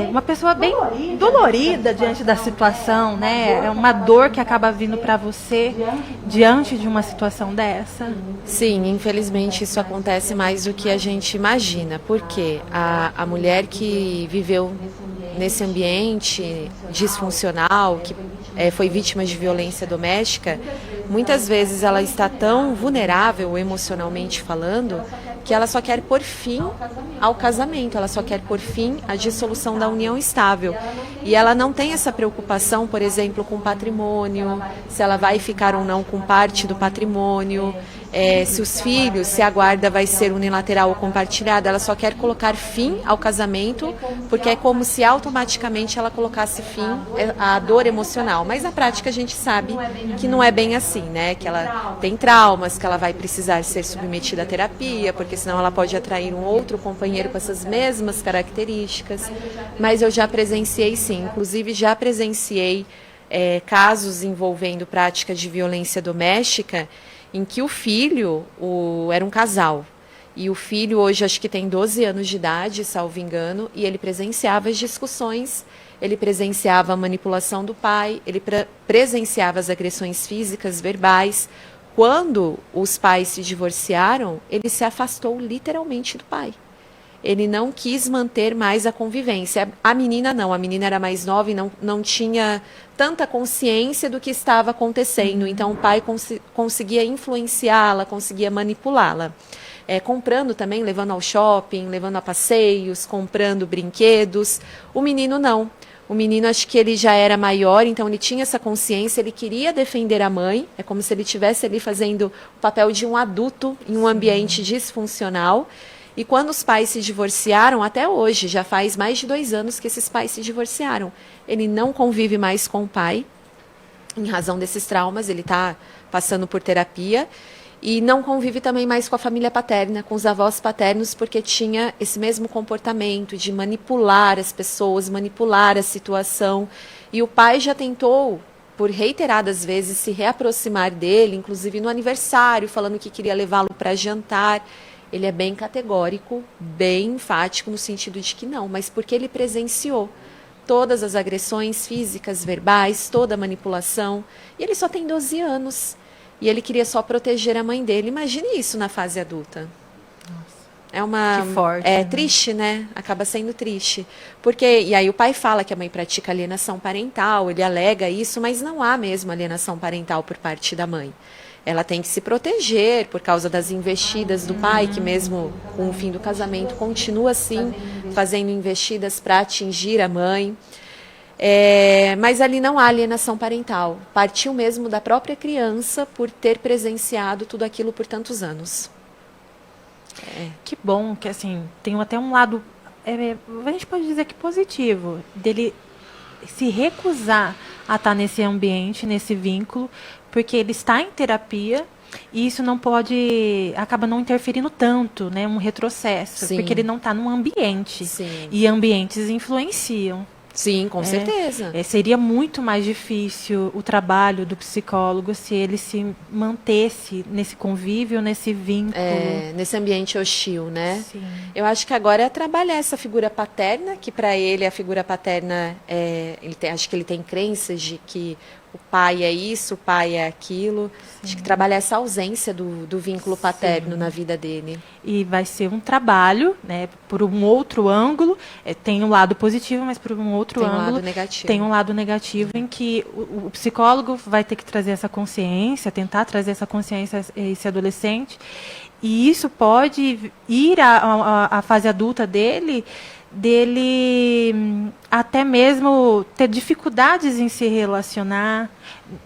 uma pessoa bem dolorida diante da situação, né? É uma dor que acaba vindo para você diante de uma situação dessa? Sim, infelizmente isso acontece mais do que a gente imagina, porque a mulher que viveu nesse ambiente disfuncional, que foi vítima de violência doméstica, muitas vezes ela está tão vulnerável emocionalmente falando, que ela só quer pôr fim ao casamento, ela só quer pôr fim à dissolução da união estável. E ela não tem essa preocupação, por exemplo, com patrimônio, se ela vai ficar ou não com parte do patrimônio, se os filhos, se a guarda vai ser unilateral ou compartilhada, ela só quer colocar fim ao casamento, porque é como se automaticamente ela colocasse fim à dor emocional. Mas na prática a gente sabe que não é bem assim, né? Que ela tem traumas, que ela vai precisar ser submetida à terapia, porque senão ela pode atrair um outro companheiro com essas mesmas características. Mas eu já presenciei sim, inclusive já presenciei casos envolvendo prática de violência doméstica, em que o filho era um casal, e o filho hoje acho que tem 12 anos de idade, salvo engano, e ele presenciava as discussões, ele presenciava a manipulação do pai, ele presenciava as agressões físicas, verbais. Quando os pais se divorciaram, ele se afastou literalmente do pai. Ele não quis manter mais a convivência. A menina não, a menina era mais nova e não tinha tanta consciência do que estava acontecendo. Então o pai conseguia influenciá-la, conseguia manipulá-la. Comprando também, levando ao shopping, levando a passeios, comprando brinquedos. O menino não. O menino, acho que ele já era maior, então ele tinha essa consciência, ele queria defender a mãe. É como se ele estivesse ali fazendo o papel de um adulto em um ambiente disfuncional. E quando os pais se divorciaram, até hoje, já faz mais de 2 anos que esses pais se divorciaram. Ele não convive mais com o pai, em razão desses traumas, ele está passando por terapia. E não convive também mais com a família paterna, com os avós paternos, porque tinha esse mesmo comportamento de manipular as pessoas, manipular a situação. E o pai já tentou, por reiteradas vezes, se reaproximar dele, inclusive no aniversário, falando que queria levá-lo para jantar. Ele é bem categórico, bem enfático no sentido de que não, mas porque ele presenciou todas as agressões físicas, verbais, toda a manipulação, e ele só tem 12 anos, e ele queria só proteger a mãe dele. Imagine isso na fase adulta. Que forte, né? Triste, né? Acaba sendo triste. Porque, e aí o pai fala que a mãe pratica alienação parental, ele alega isso, mas não há mesmo alienação parental por parte da mãe. Ela tem que se proteger por causa das investidas do pai, que mesmo com o fim do casamento continua assim, fazendo investidas para atingir a mãe. Mas ali não há alienação parental. Partiu mesmo da própria criança por ter presenciado tudo aquilo por tantos anos. Que bom, que assim, tem até um lado, a gente pode dizer que positivo, dele se recusar a estar nesse ambiente, nesse vínculo, porque ele está em terapia e isso não pode, acaba não interferindo tanto, né, um retrocesso, Sim. porque ele não está num ambiente. Sim. E ambientes influenciam. Sim, com certeza. Seria muito mais difícil o trabalho do psicólogo se ele se mantesse nesse convívio, nesse vínculo. Nesse ambiente hostil, né? Sim. Eu acho que agora é trabalhar essa figura paterna, que para ele a figura paterna, acho que ele tem crenças de que o pai é isso, o pai é aquilo. Acho que trabalhar essa ausência do vínculo paterno na vida dele. E vai ser um trabalho, né, por um outro ângulo. Tem um lado positivo, mas por um outro Tem um ângulo lado negativo. tem um lado negativo em que o psicólogo vai ter que trazer essa consciência, tentar trazer essa consciência a esse adolescente. E isso pode ir à fase adulta dele até mesmo ter dificuldades em se relacionar.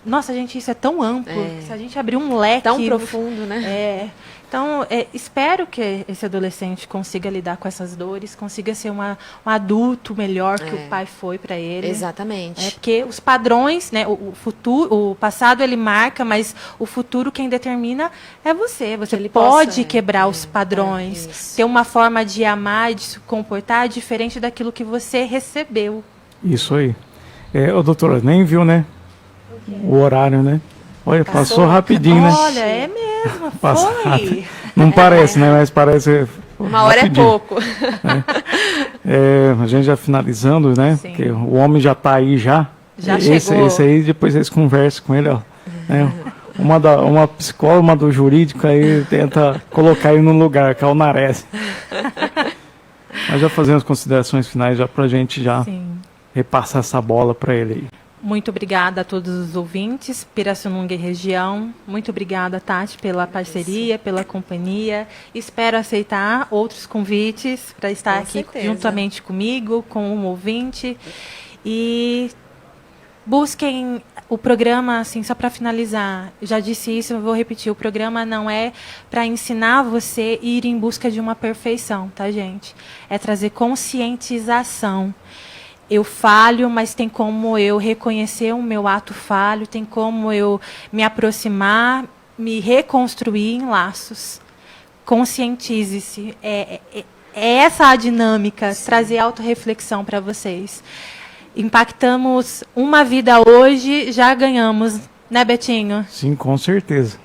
Nossa, gente, isso é tão amplo. Se a gente abrir um leque... Tão profundo, né? Então, espero que esse adolescente consiga lidar com essas dores, consiga ser um adulto melhor que o pai foi para ele. Exatamente. Porque os padrões, né, o passado ele marca, mas o futuro quem determina é você. Você ele pode possa, quebrar os padrões, isso. ter uma forma de amar e de se comportar diferente daquilo que você recebeu. Isso aí. Ô, doutora, nem viu, né? O horário, né? Olha, passou rapidinho, né? Olha, é mesmo, Passa foi. rápido. Não parece, né? Mas parece. Uma hora rapidinho. é pouco. A gente já finalizando, né? Sim. Porque o homem já está aí já. Já esse, chegou. Esse aí, depois eles conversam com ele, ó. Né? Uma psicóloga, uma do jurídico aí tenta colocar ele no lugar, que é o Nares. Mas já fazendo as considerações finais já pra gente já Sim. repassar essa bola para ele aí. Muito obrigada a todos os ouvintes, Pirassununga e região. Muito obrigada, Tati, pela parceria, pela companhia. Espero aceitar outros convites para estar Com aqui certeza. juntamente comigo, com um ouvinte. E busquem o programa, assim, só para finalizar. Já disse isso, eu vou repetir. O programa não é para ensinar você a ir em busca de uma perfeição, tá, gente? É trazer conscientização. Eu falho, mas tem como eu reconhecer o meu ato falho, tem como eu me aproximar, me reconstruir em laços. Conscientize-se. É essa a dinâmica, trazer autorreflexão para vocês. Impactamos uma vida hoje, já ganhamos, né, Betinho? Sim, com certeza.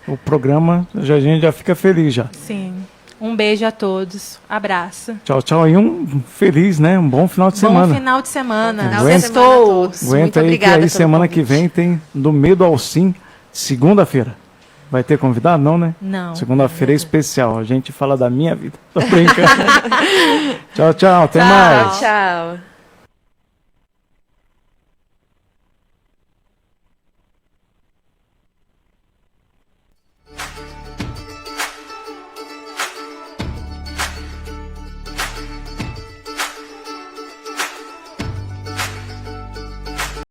O programa, a gente já fica feliz já. Sim. Um beijo a todos. Abraço. Tchau, tchau. E um feliz, né? Um bom final de semana. Bom final de semana. Final de Aguenta- semana a todos. Muito Aguenta aí que obrigada aí pelo semana que convite. vem tem Do Medo ao Sim, segunda-feira. Vai ter convidado? Não, né? Não. Segunda-feira é especial. A gente fala da minha vida. Tô brincando. Tchau, tchau. Até mais. Tchau.